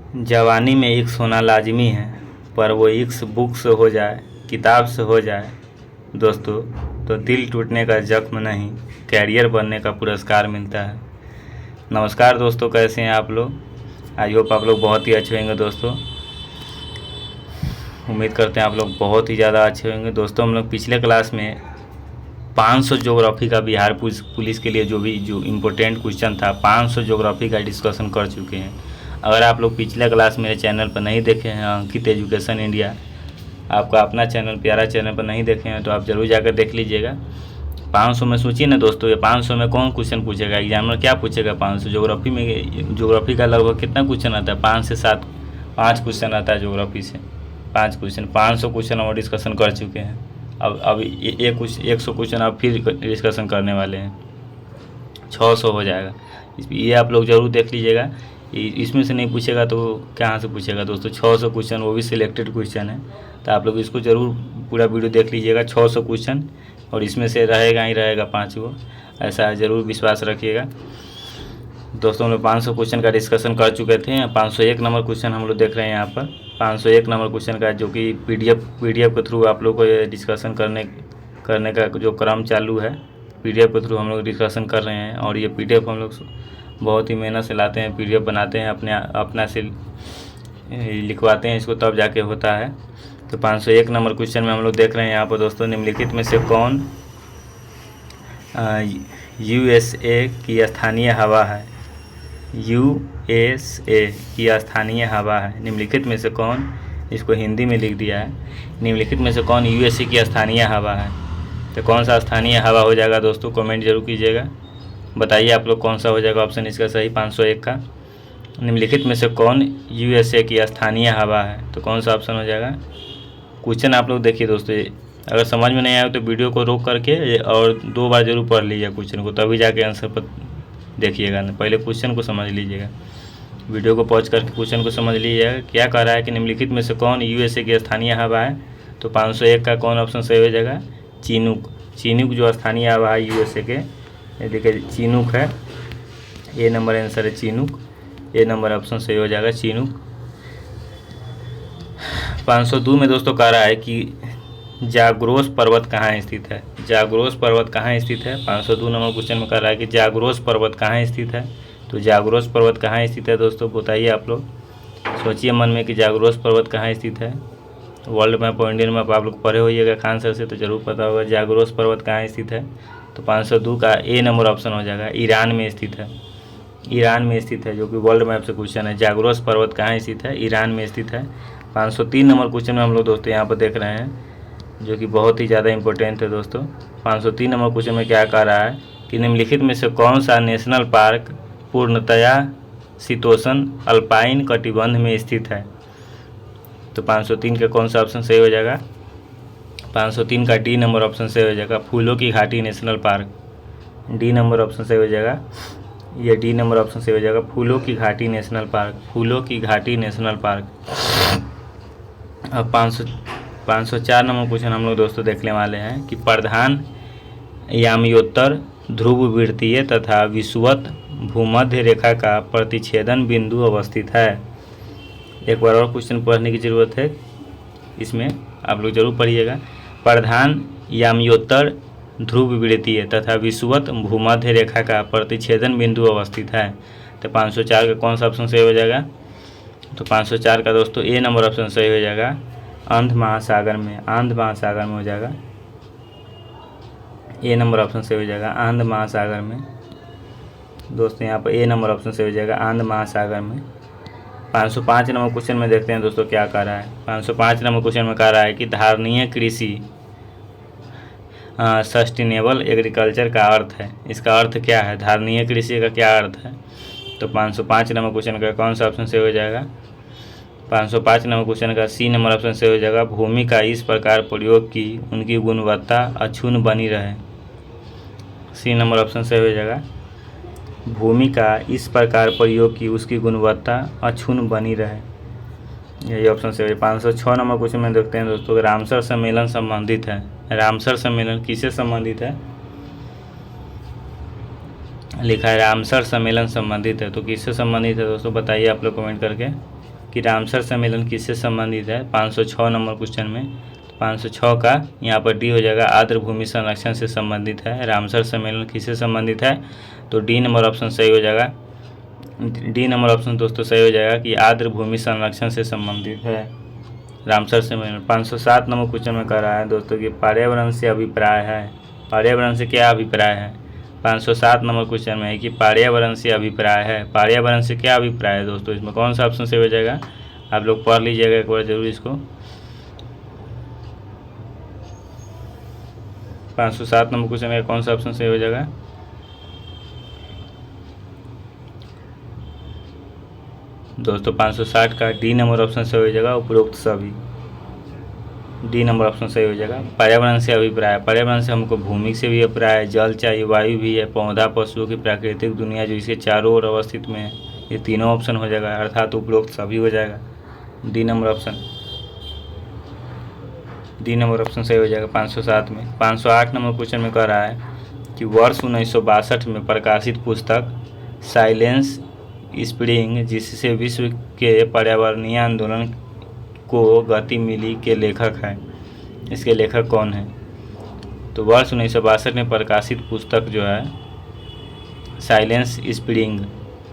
जवानी में इक्स होना लाजमी है, पर वो इक्स बुक से हो जाए, किताब से हो जाए दोस्तों, तो दिल टूटने का जख्म नहीं, कैरियर बनने का पुरस्कार मिलता है। नमस्कार दोस्तों, कैसे हैं आप लोग? आई होप आप लोग बहुत ही अच्छे होंगे दोस्तों। उम्मीद करते हैं आप लोग बहुत ही ज़्यादा अच्छे होंगे दोस्तों। हम लोग पिछले क्लास में 500 ज्योग्राफी का बिहार पुलिस के लिए जो इम्पोर्टेंट क्वेश्चन था 500 ज्योग्राफी का डिस्कशन कर चुके हैं। अगर आप लोग पिछला क्लास मेरे चैनल पर नहीं देखे हैं, अंकित एजुकेशन इंडिया, आपका अपना चैनल प्यारा चैनल पर नहीं देखे हैं तो आप ज़रूर जाकर देख लीजिएगा। 500 में सोचिए ना दोस्तों, ये 500 में कौन क्वेश्चन पूछेगा? एग्जामिनर क्या पूछेगा? 500 ज्योग्राफी में, ज्योग्राफी का लगभग कितना क्वेश्चन आता है? 5 से 7, 5 क्वेश्चन आता है ज्योग्राफी से। 5 क्वेश्चन, 500 क्वेश्चन और डिस्कशन कर चुके हैं। अब 100 क्वेश्चन आप फिर डिस्कशन करने वाले हैं, 600 हो जाएगा। ये आप लोग ज़रूर देख लीजिएगा। इसमें से नहीं पूछेगा तो कहाँ से पूछेगा दोस्तों? 600 क्वेश्चन, वो भी सिलेक्टेड क्वेश्चन है, तो आप लोग इसको ज़रूर पूरा वीडियो देख लीजिएगा। 600 क्वेश्चन और इसमें से रहेगा ही रहेगा 5 गो, ऐसा ज़रूर विश्वास रखिएगा दोस्तों। हम लोग 500 क्वेश्चन का डिस्कशन कर चुके थे। 501 नंबर क्वेश्चन हम लोग देख रहे हैं यहाँ पर। 501 नंबर क्वेश्चन का, जो कि पीडीएफ के थ्रू आप लोग को ये डिस्कशन करने का जो क्रम चालू है, पीडीएफ के थ्रू हम लोग डिस्कशन कर रहे हैं। और ये पीडीएफ हम लोग बहुत ही मेहनत से लाते हैं, पीडीएफ बनाते हैं, अपना से लिखवाते हैं इसको, तब जाके होता है। तो 501 नंबर क्वेश्चन में हम लोग देख रहे हैं यहाँ पर दोस्तों, निम्नलिखित में से कौन यूएसए की स्थानीय हवा है? यूएसए की स्थानीय हवा है। निम्नलिखित में से कौन, इसको हिंदी में लिख दिया है, निम्नलिखित में से कौन यूएसए की स्थानीय हवा है? तो कौन सा स्थानीय हवा हो जाएगा दोस्तों? कमेंट जरूर कीजिएगा, बताइए आप लोग कौन सा हो जाएगा ऑप्शन इसका सही 501 का। निम्नलिखित में से कौन यूएसए की स्थानीय हवा है? तो कौन सा ऑप्शन हो जाएगा? क्वेश्चन आप लोग देखिए दोस्तों, अगर समझ में नहीं आए तो वीडियो को रोक करके और 2 बार जरूर पढ़ लीजिए क्वेश्चन को, तभी जाके आंसर पर देखिएगा। पहले क्वेश्चन को समझ लीजिएगा, वीडियो को पॉज करके क्वेश्चन को समझ लीजिएगा। क्या कह रहा है कि निम्नलिखित में से कौन यूएसए की स्थानीय हवा है? तो 501 का कौन ऑप्शन सही हो जाएगा? चिनूक। चिनूक जो स्थानीय हवा है यूएसए के, देखिए चिनूक है, ए नंबर आंसर है चिनूक। ए नंबर ऑप्शन सही हो जाएगा चिनूक। 502 में दोस्तों कह रहा है कि जाग्रोस पर्वत कहाँ स्थित है? जाग्रोस पर्वत कहाँ स्थित है? 502 नंबर क्वेश्चन में कह रहा है कि जाग्रोस पर्वत कहाँ स्थित है। तो जाग्रोस पर्वत कहाँ स्थित है दोस्तों, बताइए आप लोग, सोचिए मन में कि जाग्रोस पर्वत कहाँ स्थित है। वर्ल्ड मैप और इंडियन मैप आप लोग पढ़े होइएगा खान सर से, तो जरूर पता होगा जाग्रोस पर्वत कहाँ स्थित है। तो 502 का ए नंबर ऑप्शन हो जाएगा, ईरान में स्थित है। ईरान में स्थित है, जो कि वर्ल्ड मैप से क्वेश्चन है। जाग्रोस पर्वत कहाँ स्थित है? ईरान में स्थित है। 503 नंबर क्वेश्चन में हम लोग दोस्तों यहाँ पर देख रहे हैं, जो कि बहुत ही ज़्यादा इंपॉर्टेंट है दोस्तों। 503 नंबर क्वेश्चन में क्या कह रहा है कि निम्नलिखित में से कौन सा नेशनल पार्क पूर्णतया शीतोष्ण अल्पाइन कटिबंध में स्थित है? तो 503 का कौन सा ऑप्शन सही हो जाएगा? 503 का डी नंबर ऑप्शन सही हो जाएगा, फूलों की घाटी national park. D number option सही हो जाएगा, ये डी नंबर ऑप्शन सही हो जाएगा, फूलों की घाटी नेशनल पार्क। फूलों की घाटी नेशनल पार्क। अब 504 नंबर क्वेश्चन हम लोग दोस्तों देखने वाले हैं कि प्रधान याम्योत्तर ध्रुववृत्तीय तथा विषुवत भूमध्य रेखा का प्रतिच्छेदन बिंदु अवस्थित है। एक बार और क्वेश्चन पढ़ने की ज़रूरत है, इसमें आप लोग जरूर पढ़िएगा। प्रधान याम्योत्तर ध्रुववृत्तीय तथा विषुवत भूमध्य रेखा का प्रतिच्छेदन बिंदु अवस्थित है। तो 504 का कौन सा ऑप्शन सही हो जाएगा? तो 504 का दोस्तों ए नंबर ऑप्शन सही हो जाएगा, अंध महासागर में। अंध महासागर में हो जाएगा, ए नंबर ऑप्शन सही हो जाएगा, अंध महासागर में दोस्तों। यहाँ पर ए नंबर ऑप्शन सही हो जाएगा, अंध महासागर में। 505 नंबर क्वेश्चन में देखते हैं दोस्तों क्या कह रहा है। 505 नंबर क्वेश्चन में कह रहा है कि धारणीय कृषि सस्टेनेबल एग्रीकल्चर का अर्थ है। इसका अर्थ क्या है? धारणीय कृषि का क्या अर्थ है? तो 505 नंबर क्वेश्चन का कौन सा ऑप्शन सही हो जाएगा? 505 नंबर क्वेश्चन का सी नंबर ऑप्शन सही हो जाएगा, भूमि का इस प्रकार प्रयोग की उनकी गुणवत्ता अक्षुण्ण बनी रहे। सी नंबर ऑप्शन सही हो जाएगा, भूमि का इस प्रकार प्रयोग की उसकी गुणवत्ता अक्षुण्ण बनी रहे, यही ऑप्शन सही है। 506 नंबर क्वेश्चन में देखते हैं दोस्तों, रामसर सम्मेलन संबंधित है। रामसर सम्मेलन किससे संबंधित है? लिखा है रामसर सम्मेलन संबंधित है, तो किससे संबंधित है दोस्तों, बताइए आप लोग कमेंट करके। कि रामसर सम्मेलन किससे संबंधित है 506 नंबर क्वेश्चन में। 506 का यहाँ पर डी हो जाएगा, आर्द्र भूमि संरक्षण से संबंधित है। रामसर सम्मेलन किससे संबंधित है, तो डी नंबर ऑप्शन सही हो जाएगा। डी नंबर ऑप्शन दोस्तों सही हो जाएगा कि आर्द्र भूमि संरक्षण से संबंधित है रामसर सम्मेलन। 507 नंबर क्वेश्चन में कह रहा है दोस्तों कि पर्यावरण से अभिप्राय है। पर्यावरण से क्या अभिप्राय है, 507 नंबर क्वेश्चन में है कि पर्यावरण से अभिप्राय है। पर्यावरण से क्या अभिप्राय है दोस्तों, इसमें कौन सा ऑप्शन सही हो जाएगा, आप लोग पढ़ लीजिएगा एक बार जरूर इसको। 507 नंबर क्वेश्चन में कौन सा ऑप्शन सही हो जाएगा, दोस्तों 560 का डी नंबर ऑप्शन सही हो जाएगा, उपरोक्त सभी। डी नंबर ऑप्शन सही हो जाएगा। पर्यावरण से अभिप्राय, पर्यावरण से हमको भूमि से भी अभिप्राय है, जल चाहिए, वायु भी है, पौधा, पशुओं की प्राकृतिक दुनिया जो इसके चारों ओर अवस्थित में है, ये तीनों ऑप्शन हो जाएगा, अर्थात उपरोक्त सभी हो जाएगा। D number option, D number option सही हो जाएगा 507 में। 508 नंबर क्वेश्चन में कह रहा है कि वर्ष 1962 में प्रकाशित पुस्तक साइलेंस स्प्रिंग जिससे विश्व के पर्यावरणीय आंदोलन को गति मिली के लेखक हैं, इसके लेखक कौन है, तो वर्ष 1962 में प्रकाशित पुस्तक जो है साइलेंस स्प्रिंग,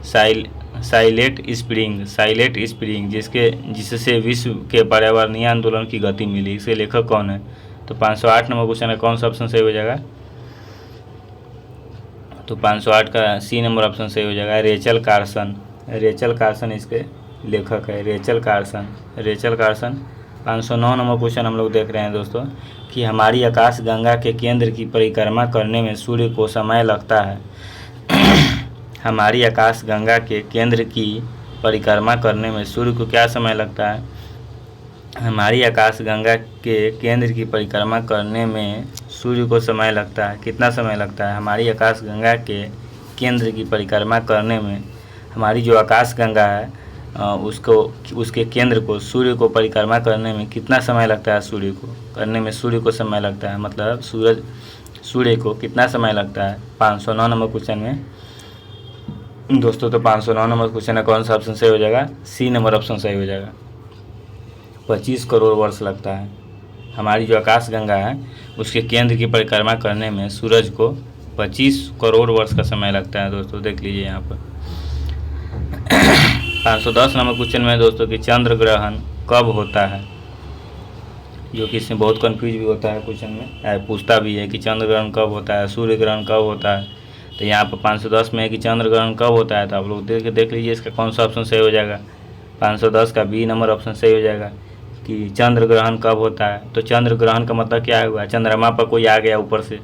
साइलेंट स्प्रिंग जिससे विश्व के पर्यावरणीय आंदोलन की गति मिली, इसके लेखक कौन है, तो 508 नंबर क्वेश्चन है, कौन सा ऑप्शन सही हो जाएगा, तो 508 का सी नंबर ऑप्शन सही हो जाएगा, रेचल कार्सन। रेचल कार्सन इसके लेखक है, रेचल कार्सन। 509 नंबर क्वेश्चन हम लोग देख रहे हैं दोस्तों कि हमारी आकाश गंगा के केंद्र की परिक्रमा करने में सूर्य को समय लगता है। हमारी आकाश गंगा के केंद्र की परिक्रमा करने में सूर्य को क्या समय लगता है, हमारी आकाश गंगा के केंद्र की परिक्रमा करने में सूर्य को समय लगता है, कितना समय लगता है, हमारी आकाश गंगा के केंद्र की परिक्रमा करने में, हमारी जो आकाश गंगा है उसके केंद्र को सूर्य को परिक्रमा करने में कितना समय लगता है, सूर्य को करने में सूर्य को समय लगता है, मतलब सूर्य को कितना समय लगता है 509 नंबर क्वेश्चन में दोस्तों। तो 509 नंबर क्वेश्चन है, कौन सा ऑप्शन सही हो जाएगा, सी नंबर ऑप्शन सही हो जाएगा। 25 करोड़ वर्ष लगता है, हमारी जो आकाश गंगा है उसके केंद्र की परिक्रमा करने में सूरज को 25 करोड़ वर्ष का समय लगता है दोस्तों, देख लीजिए यहाँ पर। 510 नंबर क्वेश्चन में दोस्तों कि चंद्र ग्रहण कब होता है, जो कि इसमें बहुत कंफ्यूज भी होता है, क्वेश्चन में पूछता भी है कि चंद्र ग्रहण कब होता है, सूर्य ग्रहण कब होता है, तो यहाँ पर 510 में है कि चंद्र ग्रहण कब होता है, तो आप लोग देख लीजिए इसका कौन सा ऑप्शन सही हो जाएगा, 510 का बी नंबर ऑप्शन सही हो जाएगा कि चंद्र ग्रहण कब होता है। तो चंद्र ग्रहण का मतलब क्या हुआ, चंद्रमा पर कोई आ गया ऊपर से,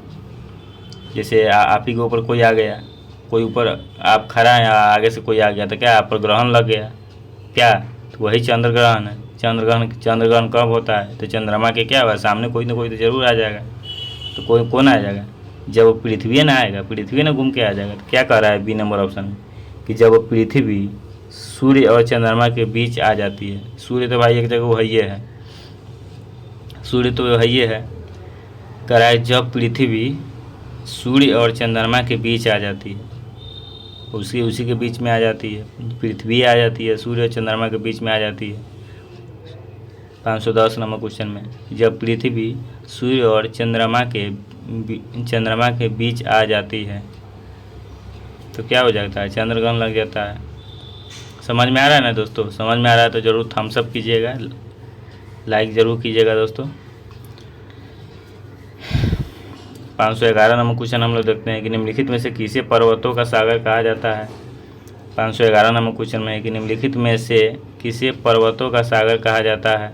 जैसे आप ही के ऊपर कोई आ गया, कोई ऊपर आप खड़ा हैं, आगे से कोई आ गया तो क्या आप पर ग्रहण लग गया क्या, तो वही चंद्र ग्रहण है। चंद्र ग्रहण कब होता है, तो चंद्रमा के क्या हुआ, सामने कोई ना कोई तो जरूर आ जाएगा, तो कोई कौन आ जाएगा, जब पृथ्वी ना आएगा, पृथ्वी ना घूम के आ जाएगा। तो क्या कह रहा है बी नंबर ऑप्शन में कि जब पृथ्वी सूर्य और चंद्रमा के बीच आ जाती है, सूर्य तो भाई एक जगह वही है, सूर्य तो वही है, कह रहा है जब पृथ्वी सूर्य और चंद्रमा के बीच आ जाती है, उसी के बीच में आ जाती है, पृथ्वी आ जाती है, सूर्य और चंद्रमा के बीच में आ जाती है। 510 नंबर क्वेश्चन में जब पृथ्वी सूर्य और चंद्रमा के बीच आ जाती है तो क्या हो जाता है, चंद्रग्रहण लग जाता है। समझ में आ रहा है ना दोस्तों, समझ में आ रहा है तो ज़रूर थम्स अप कीजिएगा, लाइक ज़रूर कीजिएगा दोस्तों। 511 नंबर क्वेश्चन हम लोग देखते हैं कि निम्नलिखित में से किसे पर्वतों का सागर कहा जाता है। 511 नंबर क्वेश्चन में है कि निम्नलिखित में से किसे पर्वतों का सागर कहा जाता है।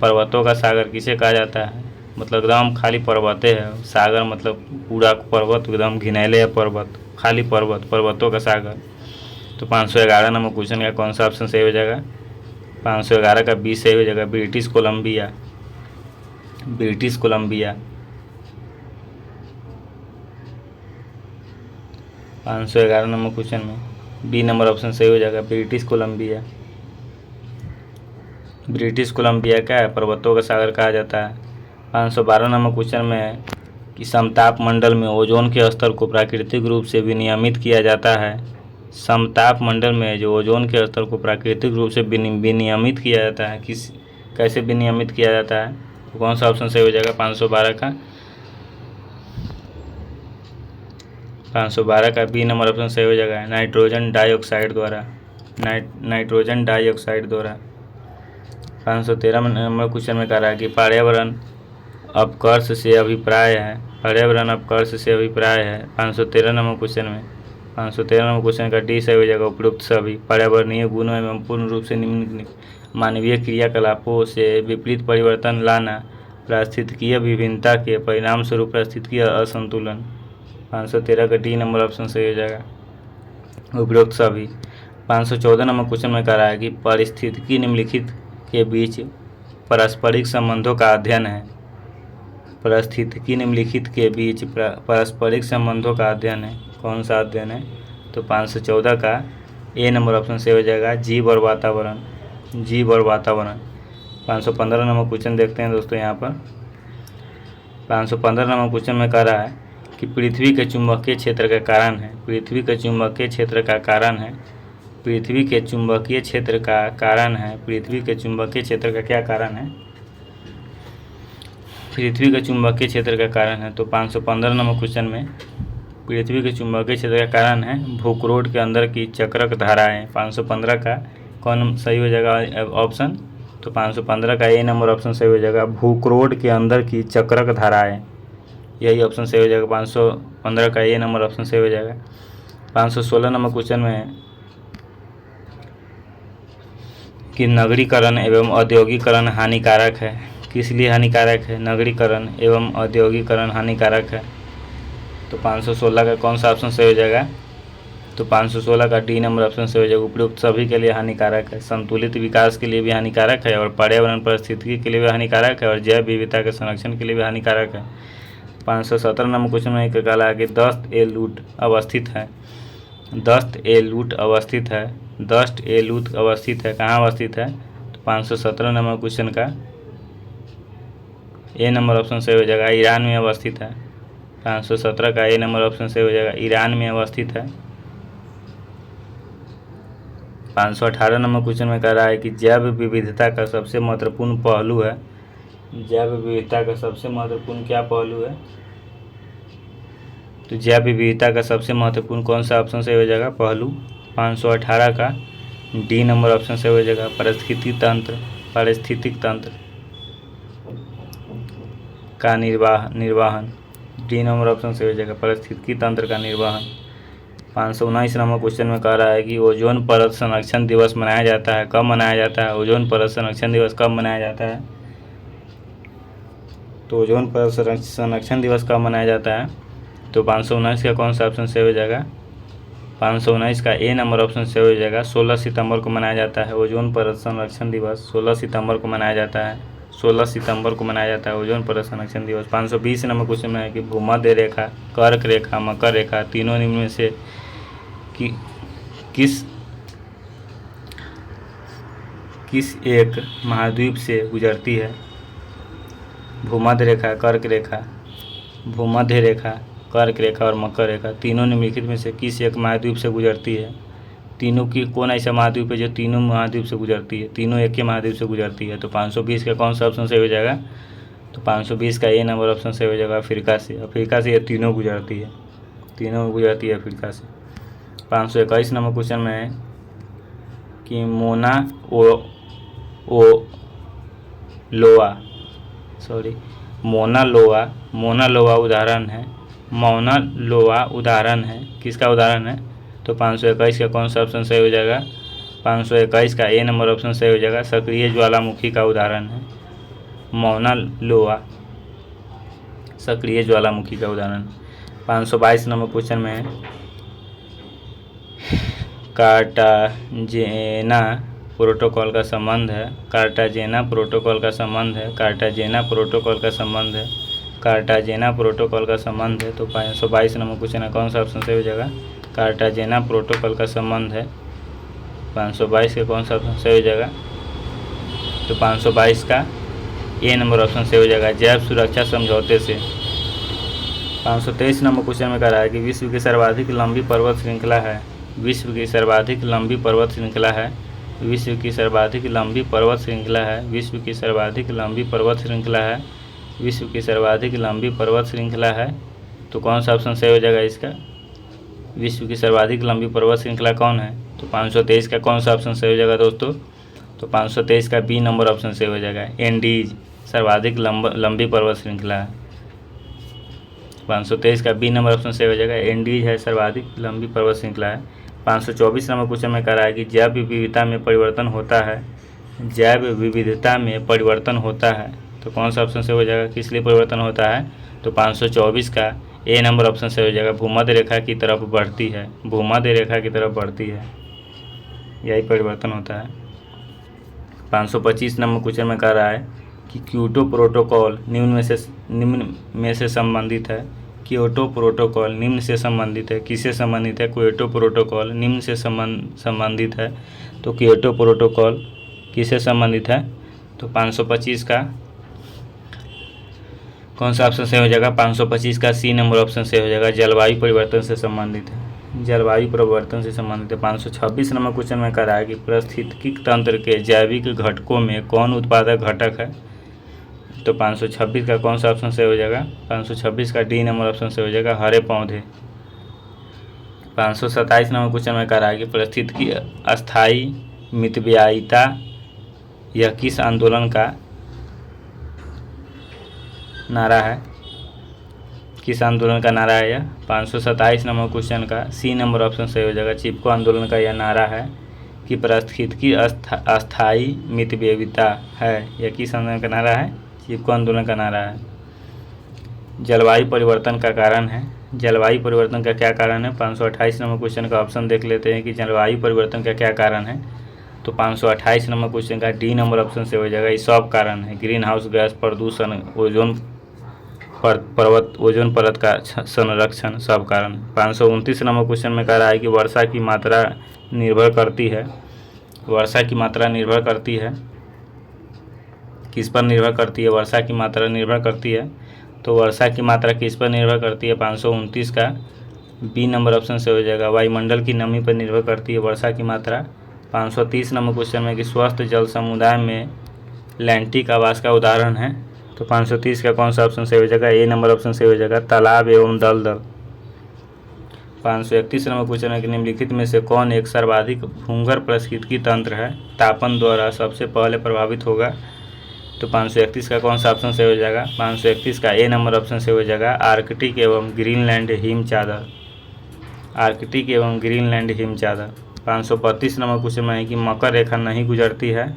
पर्वतों का सागर किसे कहा जाता है, मतलब एकदम खाली पर्वतें है, सागर मतलब पूरा पर्वत एकदम घिनैले है पर्वत, खाली पर्वतों का सागर। तो 511 नंबर क्वेश्चन का कौन सा ऑप्शन सही हो जाएगा, 511 का बी सही हो जाएगा, ब्रिटिश कोलंबिया। 511 नंबर क्वेश्चन में बी नंबर ऑप्शन सही हो जाएगा, ब्रिटिश कोलंबिया क्या है, पर्वतों का सागर कहा जाता है। 512 नंबर क्वेश्चन में है कि समताप मंडल में ओजोन के स्तर को प्राकृतिक रूप से विनियमित किया जाता है। समताप मंडल में जो ओजोन के स्तर को प्राकृतिक रूप से विनियमित किया जाता है, कैसे विनियमित किया जाता है, तो कौन सा ऑप्शन सही हो जाएगा? 512 का बी नंबर ऑप्शन सही हो जाएगा, नाइट्रोजन डाइऑक्साइड द्वारा। 513 नंबर क्वेश्चन में कह रहा है कि पर्यावरण अपकर्ष से अभिप्राय है। 513 नंबर क्वेश्चन का डी सही हो जाएगा, उपयुक्त सभी पर्यावरणीय गुणों एवं पूर्ण रूप से निम्नलिखित मानवीय क्रियाकलापों से विपरीत परिवर्तन लाना, पारिस्थितिकीय विभिन्नता के परिणाम स्वरूप पारिस्थितिकीय असंतुलन। 513 का डी नंबर ऑप्शन सही हो जाएगा, उपयुक्त सभी। 514 नंबर क्वेश्चन में कह रहा है कि पारिस्थितिकी निम्नलिखित के बीच पारस्परिक संबंधों का अध्ययन है। पारिस्थितिकी निम्नलिखित के बीच पारस्परिक संबंधों का अध्ययन है, कौन सा अध्ययन है? तो 514 का ए नंबर ऑप्शन से हो जाएगा, जीव और वातावरण। 515 नंबर क्वेश्चन देखते हैं दोस्तों यहाँ पर। 515 नंबर क्वेश्चन में कह रहा है कि पृथ्वी के चुंबकीय क्षेत्र का कारण है। पृथ्वी के चुंबकीय क्षेत्र का क्या कारण है? पृथ्वी के चुंबकीय क्षेत्र का कारण है। तो 515 नंबर क्वेश्चन में पृथ्वी के चुंबकीय क्षेत्र का कारण है भूकरोड के अंदर की चक्रक धाराएं। 515 का कौन सही हो जाएगा ऑप्शन? तो 515 का ए नंबर ऑप्शन सही हो जाएगा, भूकरोड के अंदर की चक्रक धाराएं, यही ऑप्शन सही हो जाएगा। 515 का ए नंबर ऑप्शन सही हो जाएगा। 516 नंबर क्वेश्चन में है कि नगरीकरण एवं औद्योगिकरण हानिकारक है। किस लिए हानिकारक है? नगरीकरण एवं औद्योगिकरण हानिकारक है। तो 516 का कौन सा ऑप्शन सही हो जाएगा? तो 516 का डी नंबर ऑप्शन सही हो जाएगा, उपयुक्त सभी के लिए हानिकारक है। संतुलित विकास के लिए भी हानिकारक है और पर्यावरण परिस्थितिकी के लिए भी हानिकारक है और जैव विविधता के संरक्षण के लिए भी हानिकारक है। 517 नंबर क्वेश्चन में कहा है कि दस्त ए लूट अवस्थित है। दस्त ए लूट अवस्थित है, कहाँ अवस्थित है? तो 517 नंबर क्वेश्चन का ए नंबर ऑप्शन सही हो जाएगा, ईरान में अवस्थित है। 517 का ए नंबर ऑप्शन सही हो जाएगा, ईरान में अवस्थित है। 518 नंबर क्वेश्चन में कह रहा है कि जैव विविधता का सबसे महत्वपूर्ण पहलू है। जैव विविधता का सबसे महत्वपूर्ण क्या पहलू है? तो जैव विविधता का सबसे महत्वपूर्ण कौन सा ऑप्शन सही हो जाएगा? पहलू। 518 का डी नंबर ऑप्शन सही हो जाएगा, पारिस्थितिक तंत्र का निर्वहन। डी नंबर ऑप्शन सही हो जाएगा, पारिस्थितिकी तंत्र का निर्वहन। 519 नंबर क्वेश्चन में कह रहा है कि ओजोन परत संरक्षण दिवस मनाया जाता है, कब मनाया जाता है? ओजोन परत संरक्षण दिवस कब मनाया जाता है? तो ओजोन परत संरक्षण दिवस कब मनाया जाता है? तो 519 का कौन सा ऑप्शन सही हो जाएगा? 519 का ए नंबर ऑप्शन सही हो जाएगा, 16 सितंबर को मनाया जाता है ओजोन परत संरक्षण दिवस। 16 सितंबर को मनाया जाता है ओजोन परत संरक्षण दिवस। 520 नंबर क्वेश्चन में है कि भूमध्य रेखा, कर्क रेखा, मकर रेखा तीनों निम्न में से किस एक महाद्वीप से गुजरती है? भूमध्य रेखा, कर्क रेखा और मकर रेखा तीनों निम्नलिखित में से किस एक महाद्वीप से गुजरती है? तीनों की कौन ऐसा महाद्वीप है जो तीनों महाद्वीप से गुजरती है? तीनों एक ही महाद्वीप से गुजरती है। तो 520 का कौन सा ऑप्शन सही हो जाएगा? तो 520 का ए नंबर ऑप्शन सही हो जाएगा, अफ्रीका से ये तीनों गुजरती है अफ्रीका से। 521 नंबर क्वेश्चन में है कि मोना लोआ उदाहरण है, किसका उदाहरण है? तो 521 का कौन सा ऑप्शन सही हो जाएगा? 521 का ए नंबर ऑप्शन सही हो जाएगा, सक्रिय ज्वालामुखी का उदाहरण है मौना लोआ, सक्रिय ज्वालामुखी का उदाहरण। 522 नंबर क्वेश्चन में है कार्टाजेना प्रोटोकॉल का संबंध है। कार्टाजेना प्रोटोकॉल का संबंध है। तो 522 नंबर क्वेश्चन है, कौन सा ऑप्शन सही हो जाएगा? कार्टाजेना प्रोटोकॉल का संबंध है। 522 का कौन सा ऑप्शन सही हो जाएगा? तो 522 का ए नंबर ऑप्शन सही हो जाएगा, जैव सुरक्षा समझौते से। 523 नंबर क्वेश्चन में कह रहा है कि विश्व की सर्वाधिक लंबी पर्वत श्रृंखला है। विश्व की सर्वाधिक लंबी पर्वत श्रृंखला है? विश्व की सर्वाधिक लंबी पर्वत श्रृंखला है? विश्व की सर्वाधिक लंबी पर्वत श्रृंखला है? विश्व की सर्वाधिक लंबी पर्वत श्रृंखला है? तो कौन सा ऑप्शन सही हो जाएगा इसका? विश्व की सर्वाधिक लंबी पर्वत श्रृंखला कौन है? तो 523 का कौन सा ऑप्शन सही हो जाएगा दोस्तों? तो 523 का बी नंबर ऑप्शन सही हो जाएगा। एंडीज सर्वाधिक लंबी पर्वत श्रृंखला है। 523 का बी नंबर ऑप्शन सही हो जाएगा। एंडीज है सर्वाधिक लंबी पर्वत श्रृंखला है। 524 नंबर क्वेश्चन में कह रहा है कि जैव विविधता में परिवर्तन होता है। जैव विविधता में परिवर्तन होता है तो कौन सा ऑप्शन सही हो जाएगा? किस लिए परिवर्तन होता है? तो 524 का ए नंबर ऑप्शन सही हो जाएगा। भूमध्य रेखा की तरफ बढ़ती है। भूमध्य रेखा की तरफ बढ़ती है, यही परिवर्तन होता है। 525 नंबर क्वेश्चन में कह रहा है कि क्योटो प्रोटोकॉल निम्न में से संबंधित है। क्योटो प्रोटोकॉल निम्न से संबंधित है। किससे संबंधित है? क्योटो प्रोटोकॉल निम्न से संबंधित है। तो क्योटो प्रोटोकॉल किससे संबंधित है? तो 525 का कौन सा ऑप्शन सही हो जाएगा? 525 का सी नंबर ऑप्शन सही हो जाएगा। जलवायु परिवर्तन से संबंधित है। जलवायु परिवर्तन से संबंधित है। 526 नंबर क्वेश्चन में कह रहा है कि पारिस्थितिकी तंत्र के जैविक घटकों में कौन उत्पादक घटक है? तो 526 का कौन सा ऑप्शन सही हो जाएगा? 526 का डी नंबर ऑप्शन सही हो जाएगा। हरे पौधे। 527 नंबर क्वेश्चन में कह रहा है कि पारिस्थितिकी अस्थायी मितव्ययिता यह किस आंदोलन का नारा है? किस आंदोलन का नारा है यह? 527 नंबर क्वेश्चन का सी नंबर ऑप्शन सही हो जाएगा। चिपको आंदोलन का यह नारा है कि पारिस्थितिकी अस्थायी मितव्ययिता है। यह किस आंदोलन का नारा है? चिपको आंदोलन का नारा है। जलवायु परिवर्तन का कारण है। जलवायु परिवर्तन का क्या कारण है? 528 नंबर क्वेश्चन का ऑप्शन देख लेते हैं कि जलवायु परिवर्तन का क्या कारण है। तो 528 नंबर क्वेश्चन का डी नंबर ऑप्शन से हो जाएगा। ये सब कारण है। ग्रीन हाउस गैस, प्रदूषण, ओजोन परत का संरक्षण, सब कारण। 529 नंबर क्वेश्चन में कह रहा है कि वर्षा की मात्रा निर्भर करती है। वर्षा की मात्रा निर्भर करती है किस पर निर्भर करती है? वर्षा की मात्रा निर्भर करती है। तो वर्षा की मात्रा किस पर निर्भर करती है? 529 का बी नंबर ऑप्शन से हो जाएगा। वायुमंडल की नमी पर निर्भर करती है वर्षा की मात्रा। 530 नंबर क्वेश्चन में कि स्वस्थ जल समुदाय में लैंटिक आवास का उदाहरण है। तो 530 का कौन सा ऑप्शन सही हो जाएगा? ए नंबर ऑप्शन सही हो जाएगा। तालाब एवं दलदल। 531 नंबर क्वेश्चन है कि निम्नलिखित में से कौन एक सर्वाधिक भूंगर पारिस्थितिकी तंत्र है? तापन द्वारा सबसे पहले प्रभावित होगा। तो 531 का कौन सा ऑप्शन सही हो जाएगा? 531 का ए नंबर ऑप्शन सही हो जाएगा। आर्कटिक एवं ग्रीनलैंड हिम चादर। आर्कटिक एवं ग्रीनलैंड हिम चादर। 532 नंबर क्वेश्चन में है कि मकर रेखा नहीं गुजरती है।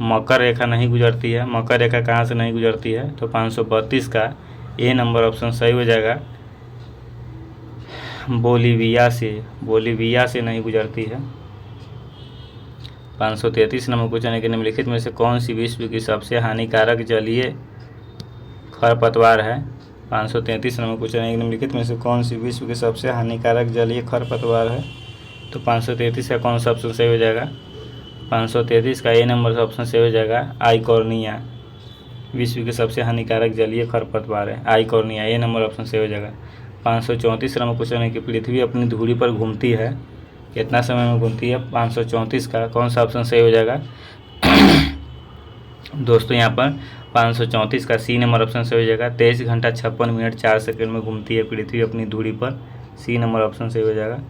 मकर रेखा नहीं गुजरती है। मकर रेखा कहाँ से नहीं गुजरती है? तो 532 का ए नंबर ऑप्शन सही हो जाएगा। बोलीविया से। बोलीविया से नहीं गुजरती है। 533 नंबर क्वेश्चन है कि निम्नलिखित में से कौन सी विश्व की सबसे हानिकारक जलीय खरपतवार है? 533 नंबर क्वेश्चन है कि निम्नलिखित में से कौन सी विश्व की सबसे हानिकारक जलीय खरपतवार है? तो 533 का कौन सा ऑप्शन सही हो जाएगा? 533 का ए नंबर ऑप्शन सही हो जाएगा। आइकॉर्निया विश्व के सबसे हानिकारक जलीय खरपतवार है। आइकॉर्निया ए नंबर ऑप्शन सही हो जाएगा। 534 नंबर क्वेश्चन है कि पृथ्वी अपनी धुरी पर घूमती है, कितना समय में घूमती है? 534 का कौन सा ऑप्शन सही हो जाएगा? दोस्तों यहाँ पर 534 का सी नंबर ऑप्शन सही हो जाएगा। 23 घंटा 56 मिनट 4 सेकंड में घूमती है पृथ्वी अपनी धुरी पर। सी नंबर ऑप्शन सही हो जाएगा।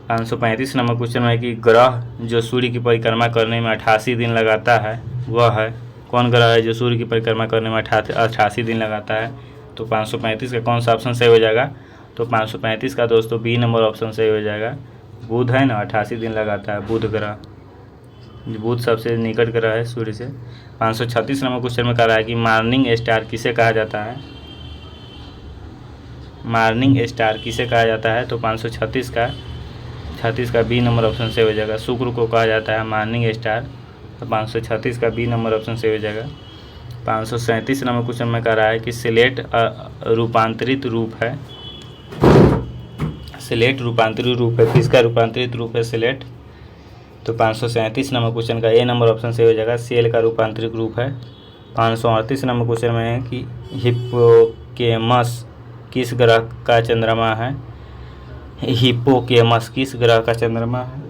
535 नंबर क्वेश्चन है कि ग्रह जो सूर्य की परिक्रमा करने में 88 दिन लगाता है वह है? कौन ग्रह है जो सूर्य की परिक्रमा करने में 88 दिन लगाता है? तो 535 का कौन सा ऑप्शन सही हो जाएगा? तो 535 का दोस्तों बी नंबर ऑप्शन सही हो जाएगा। बुध है ना, 88 दिन लगाता है बुध ग्रह। बुध सबसे निकट ग्रह है सूर्य से। 536 नंबर क्वेश्चन में कह रहा है कि मॉर्निंग स्टार किसे कहा जाता है? मॉर्निंग स्टार किसे कहा जाता है? तो 536 का बी नंबर ऑप्शन से हो जाएगा। शुक्र को कहा जाता है मॉर्निंग स्टार। तो 536 का बी नंबर ऑप्शन से हो जाएगा। 537 नंबर क्वेश्चन में कह रहा है कि स्लेट रूपांतरित रूप है। स्लेट रूपांतरित रूप है, किसका रूपांतरित रूप है? स्लेट। तो 537 नंबर क्वेश्चन का ए नंबर ऑप्शन से हो जाएगा। सेल का रूपांतरित रूप है। 538 नंबर क्वेश्चन में है कि हिप्पोकेमस किस ग्रह का चंद्रमा है? हिप्पोकेमस किस ग्रह का चंद्रमा है?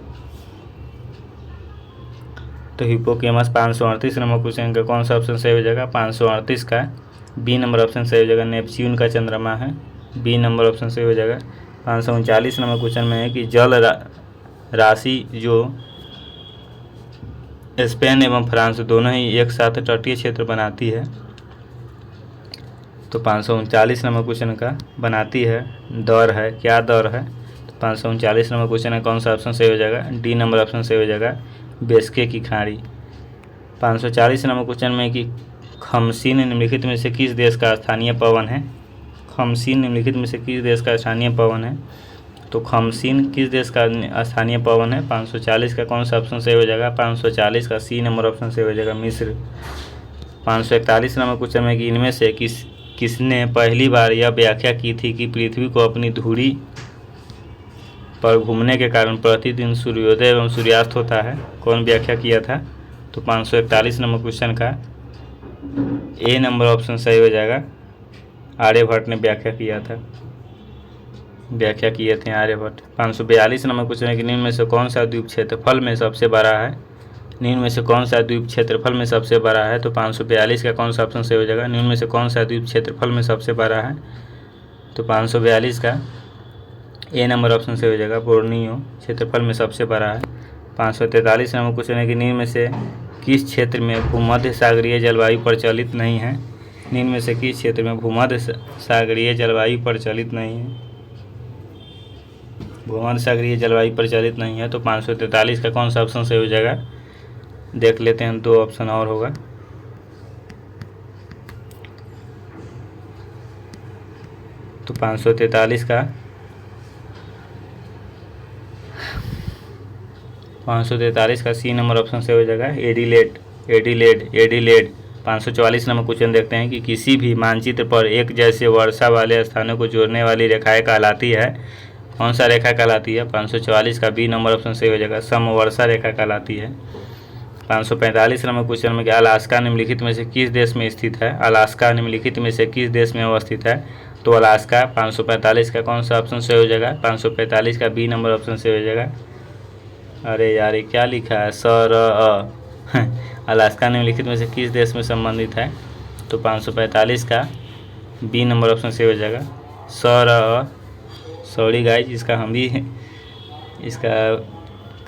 तो हिप्पोकेमस 538 नंबर क्वेश्चन का कौन सा ऑप्शन सही हो जाएगा? 538 का बी नंबर ऑप्शन सही हो जाएगा, नेपच्यून का चंद्रमा है। बी नंबर ऑप्शन सही हो जाएगा। 539 नंबर क्वेश्चन में है कि जल राशि जो स्पेन एवं फ्रांस दोनों ही एक साथ तटीय क्षेत्र बनाती है, तो 539 नंबर क्वेश्चन का बनाती है दौर है, क्या दौर है? तो 539 नंबर क्वेश्चन है कौन सा ऑप्शन सही हो जाएगा? डी नंबर ऑप्शन सही हो जाएगा, बेस्के की खाड़ी। 540 नंबर क्वेश्चन में कि खमसीन निम्नलिखित में से किस देश का स्थानीय पवन है? खमसीन निम्नलिखित में से किस देश का स्थानीय पवन है? तो खमसीन किस देश का स्थानीय पवन है? 540 का कौन सा ऑप्शन सही हो जाएगा? 540 का सी नंबर ऑप्शन सही हो जाएगा, मिस्र। 541 नंबर क्वेश्चन में कि इनमें से किसने पहली बार यह व्याख्या की थी कि पृथ्वी को अपनी धुरी पर घूमने के कारण प्रतिदिन सूर्योदय एवं सूर्यास्त होता है? कौन व्याख्या किया था? तो 541 नंबर क्वेश्चन का ए नंबर ऑप्शन सही हो जाएगा, आर्यभट्ट ने व्याख्या किया था, व्याख्या किए थे आर्यभट्ट। 542 नंबर क्वेश्चन है कि निम्न में से कौन सा द्वीप क्षेत्रफल में सबसे बड़ा है? निम्न में से कौन सा द्वीप क्षेत्रफल में सबसे बड़ा है? तो 542 का कौन सा ऑप्शन सही हो जाएगा? निम्न में से कौन सा द्वीप क्षेत्रफल में सबसे बड़ा है? तो 542 का ए नंबर ऑप्शन सही हो जाएगा, बोर्नियो क्षेत्रफल में सबसे बड़ा है। 543 नंबर क्वेश्चन है कि निम्न में से किस क्षेत्र में भूमध्य सागरीय जलवायु प्रचलित नहीं है? निम्न में से किस क्षेत्र में भूमध्य सागरीय जलवायु प्रचलित नहीं है? भूमध्य सागरीय जलवायु प्रचलित नहीं है, तो 543 का कौन सा ऑप्शन सही हो जाएगा? देख लेते हैं, दो ऑप्शन और होगा। तो 543 का 543 का सी नंबर ऑप्शन से हो जाएगा, एडिलेड। 544 नंबर क्वेश्चन देखते हैं कि किसी भी मानचित्र पर एक जैसे वर्षा वाले स्थानों को जोड़ने वाली रेखाएं कहलाती है? कौन सा रेखा कहलाती है? 544 का बी नंबर ऑप्शन सही हो जाएगा, समवर्षा रेखा कहलाती है। 545 नंबर क्वेश्चन में कि अलास्का निम्नलिखित में से किस देश में स्थित है? अलास्का निम्नलिखित में से किस देश में अवस्थित है? तो अलास्का 545 का कौन सा ऑप्शन सही हो जाएगा? 545 का बी नंबर ऑप्शन सही हो जाएगा। अरे यार, ये क्या लिखा है? अलास्का निम्नलिखित में से किस देश में संबंधित है? तो 545 का बी नंबर ऑप्शन सही हो जाएगा, सॉरी गाइज, इसका हम भी इसका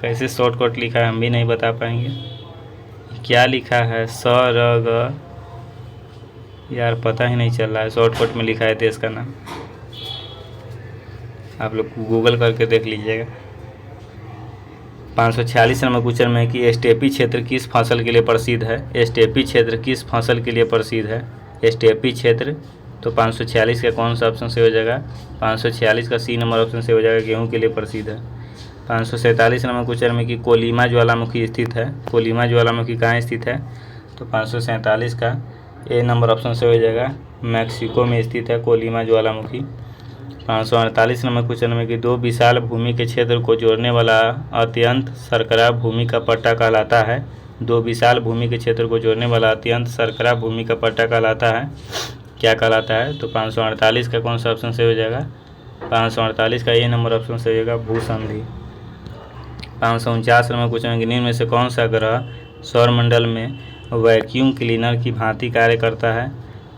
कैसे शॉर्टकट लिखा है हम भी नहीं बता पाएंगे। क्या लिखा है? यार पता ही नहीं चल रहा है, शॉर्टकट में लिखा है देश का नाम, आप लोग गूगल करके देख लीजिएगा। 546 नंबर क्वेश्चन में कि स्टेपी क्षेत्र किस फसल के लिए प्रसिद्ध है? स्टेपी क्षेत्र किस फसल के लिए प्रसिद्ध है? स्टेपी क्षेत्र, तो 546 का कौन सा ऑप्शन से हो जाएगा? 546 का सी नंबर ऑप्शन से हो जाएगा, गेहूं के लिए प्रसिद्ध है। 547 नंबर क्वेश्चन में कि कोलिमा ज्वालामुखी स्थित है? कोलिमा ज्वालामुखी कहाँ स्थित है? तो 547 का ए नंबर ऑप्शन से हो जाएगा, मैक्सिको में स्थित है कोलिमा ज्वालामुखी। 548 नंबर क्वेश्चन में कि दो विशाल भूमि के क्षेत्र को जोड़ने वाला अत्यंत सरकरा भूमि का पट्टा कहलाता है? दो विशाल भूमि के क्षेत्र को जोड़ने वाला अत्यंत सरकरा भूमि का पट्टा कहलाता है, क्या कहलाता है? तो 548 का कौन सा ऑप्शन से हो जाएगा? 548 का ए नंबर ऑप्शन से हो जाएगा, भूसंधि। 549 नंबर क्वेश्चन कि निम्न में से कौन सा ग्रह सौरमंडल में वैक्यूम क्लीनर की भांति कार्य करता है?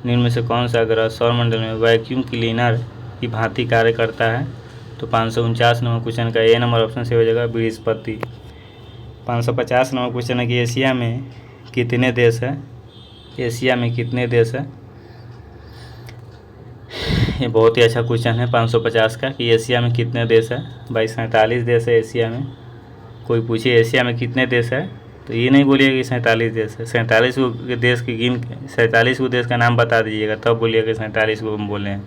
निम्न में से कौन सा ग्रह सौरमंडल में वैक्यूम क्लीनर की भांति कार्य करता है? तो 549 नंबर क्वेश्चन का ए नंबर ऑप्शन से हो जाएगा, बृहस्पति। 550 नंबर क्वेश्चन है कि एशिया में कितने देश है? एशिया में कितने देश है? ये बहुत ही अच्छा क्वेश्चन है 550 का कि एशिया में कितने देश है? भाई 47 देश है एशिया में। कोई पूछे एशिया में कितने देश है तो ये नहीं बोलिएगा कि 47 देश है, 47 को देश की 47 को देश का नाम बता दीजिएगा, तब बोलिएगा कि 47 को हम बोले हैं।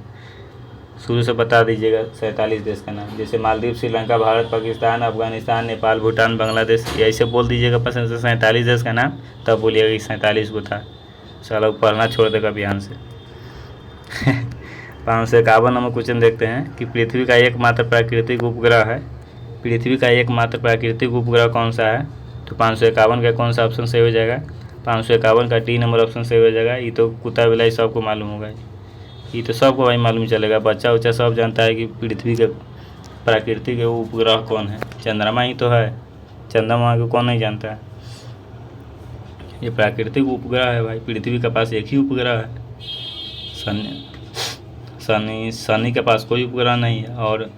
शुरू से बता दीजिएगा 47 देश का नाम, जैसे मालदीव, श्रीलंका, भारत, पाकिस्तान, अफगानिस्तान, नेपाल, भूटान, बांग्लादेश, ऐसे बोल दीजिएगा पसंद से 47 देश का नाम, तब बोलिएगा कि 47 को था। चलो पढ़ना छोड़ देगा अभियान से। 551 नंबर क्वेश्चन देखते हैं कि पृथ्वी का एकमात्र प्राकृतिक उपग्रह है? पृथ्वी का एकमात्र प्राकृतिक उपग्रह कौन सा है? तो 551 का कौन सा ऑप्शन सही हो जाएगा? 551 का डी नंबर ऑप्शन सही हो जाएगा। ये तो कुत्ता बिलाई सबको मालूम होगा, ये तो सबको भाई मालूम चलेगा, बच्चा उच्चा सब जानता है कि पृथ्वी के प्राकृतिक उपग्रह कौन है? चंद्रमा ही तो है। चंद्रमा को कौन नहीं जानता है? ये प्राकृतिक उपग्रह है भाई। पृथ्वी के पास एक ही उपग्रह है, शनि के पास कोई उपग्रह नहीं है। और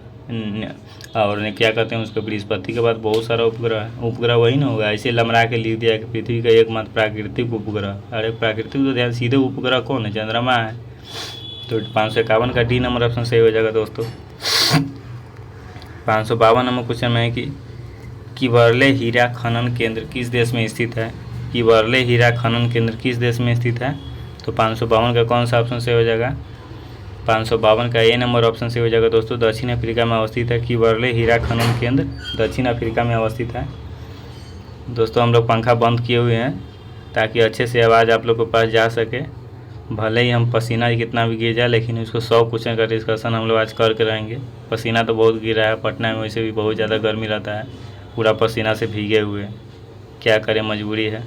क्या कहते हैं उसके, बृहस्पति के बाद बहुत सारा उपग्रह है। उपग्रह वही ना होगा, ऐसे लमरा के लिख दिया कि पृथ्वी का एकमात्र प्राकृतिक उपग्रह। अरे प्राकृतिक तो ध्यान, सीधे उपग्रह कौन है? चंद्रमा है। तो 551 का डी नंबर ऑप्शन सही हो जाएगा दोस्तों। 552 नंबर क्वेश्चन में है कि किबरले हीरा खनन केंद्र किस देश में स्थित है? किबरले हीरा खनन केंद्र किस देश में स्थित है? तो 552 का कौन सा ऑप्शन सही हो जाएगा? 552 का ए नंबर ऑप्शन सही हो जाएगा दोस्तों। दक्षिण अफ्रीका में अवस्थित है किबरले हीरा खनन केंद्र, दक्षिण अफ्रीका में अवस्थित है। दोस्तों हम लोग पंखा बंद किए हुए हैं ताकि अच्छे से आवाज़ आप लोग के पास जा सके। भले ही हम पसीना कितना भी गिर जाए, लेकिन उसको 100 क्वेश्चन का डिस्कशन हम लोग आज करके रहेंगे। पसीना तो बहुत गिर रहा है, पटना में वैसे भी बहुत ज़्यादा गर्मी रहता है, पूरा पसीना से भीगे हुए, क्या करें, मजबूरी है।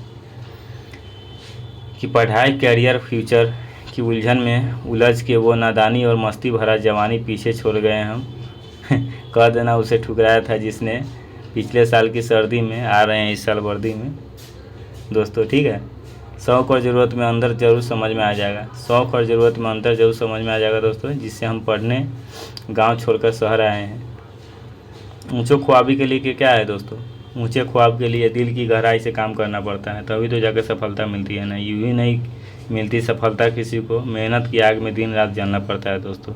कि पढ़ाई, करियर, फ्यूचर की उलझन में उलझ के वो नादानी और मस्ती भरा जवानी पीछे छोड़ गए हम। कह देना उसे ठुकराया था जिसने पिछले साल की सर्दी में, आ रहे हैं इस साल वर्दी में। दोस्तों ठीक है, शौक़ और ज़रूरत में अंतर जरूर समझ में आ जाएगा। शौक़ और ज़रूरत में अंतर जरूर समझ में आ जाएगा दोस्तों, जिससे हम पढ़ने गांव छोड़कर शहर आए हैं। ऊँचो ख्वाबी के लिए क्या है दोस्तों? ऊँचे ख्वाब के लिए दिल की गहराई से काम करना पड़ता है, तभी तो जाकर सफलता मिलती है ना। यूँ ही नहीं मिलती सफलता किसी को, मेहनत की आग में दिन रात जलना पड़ता है दोस्तों।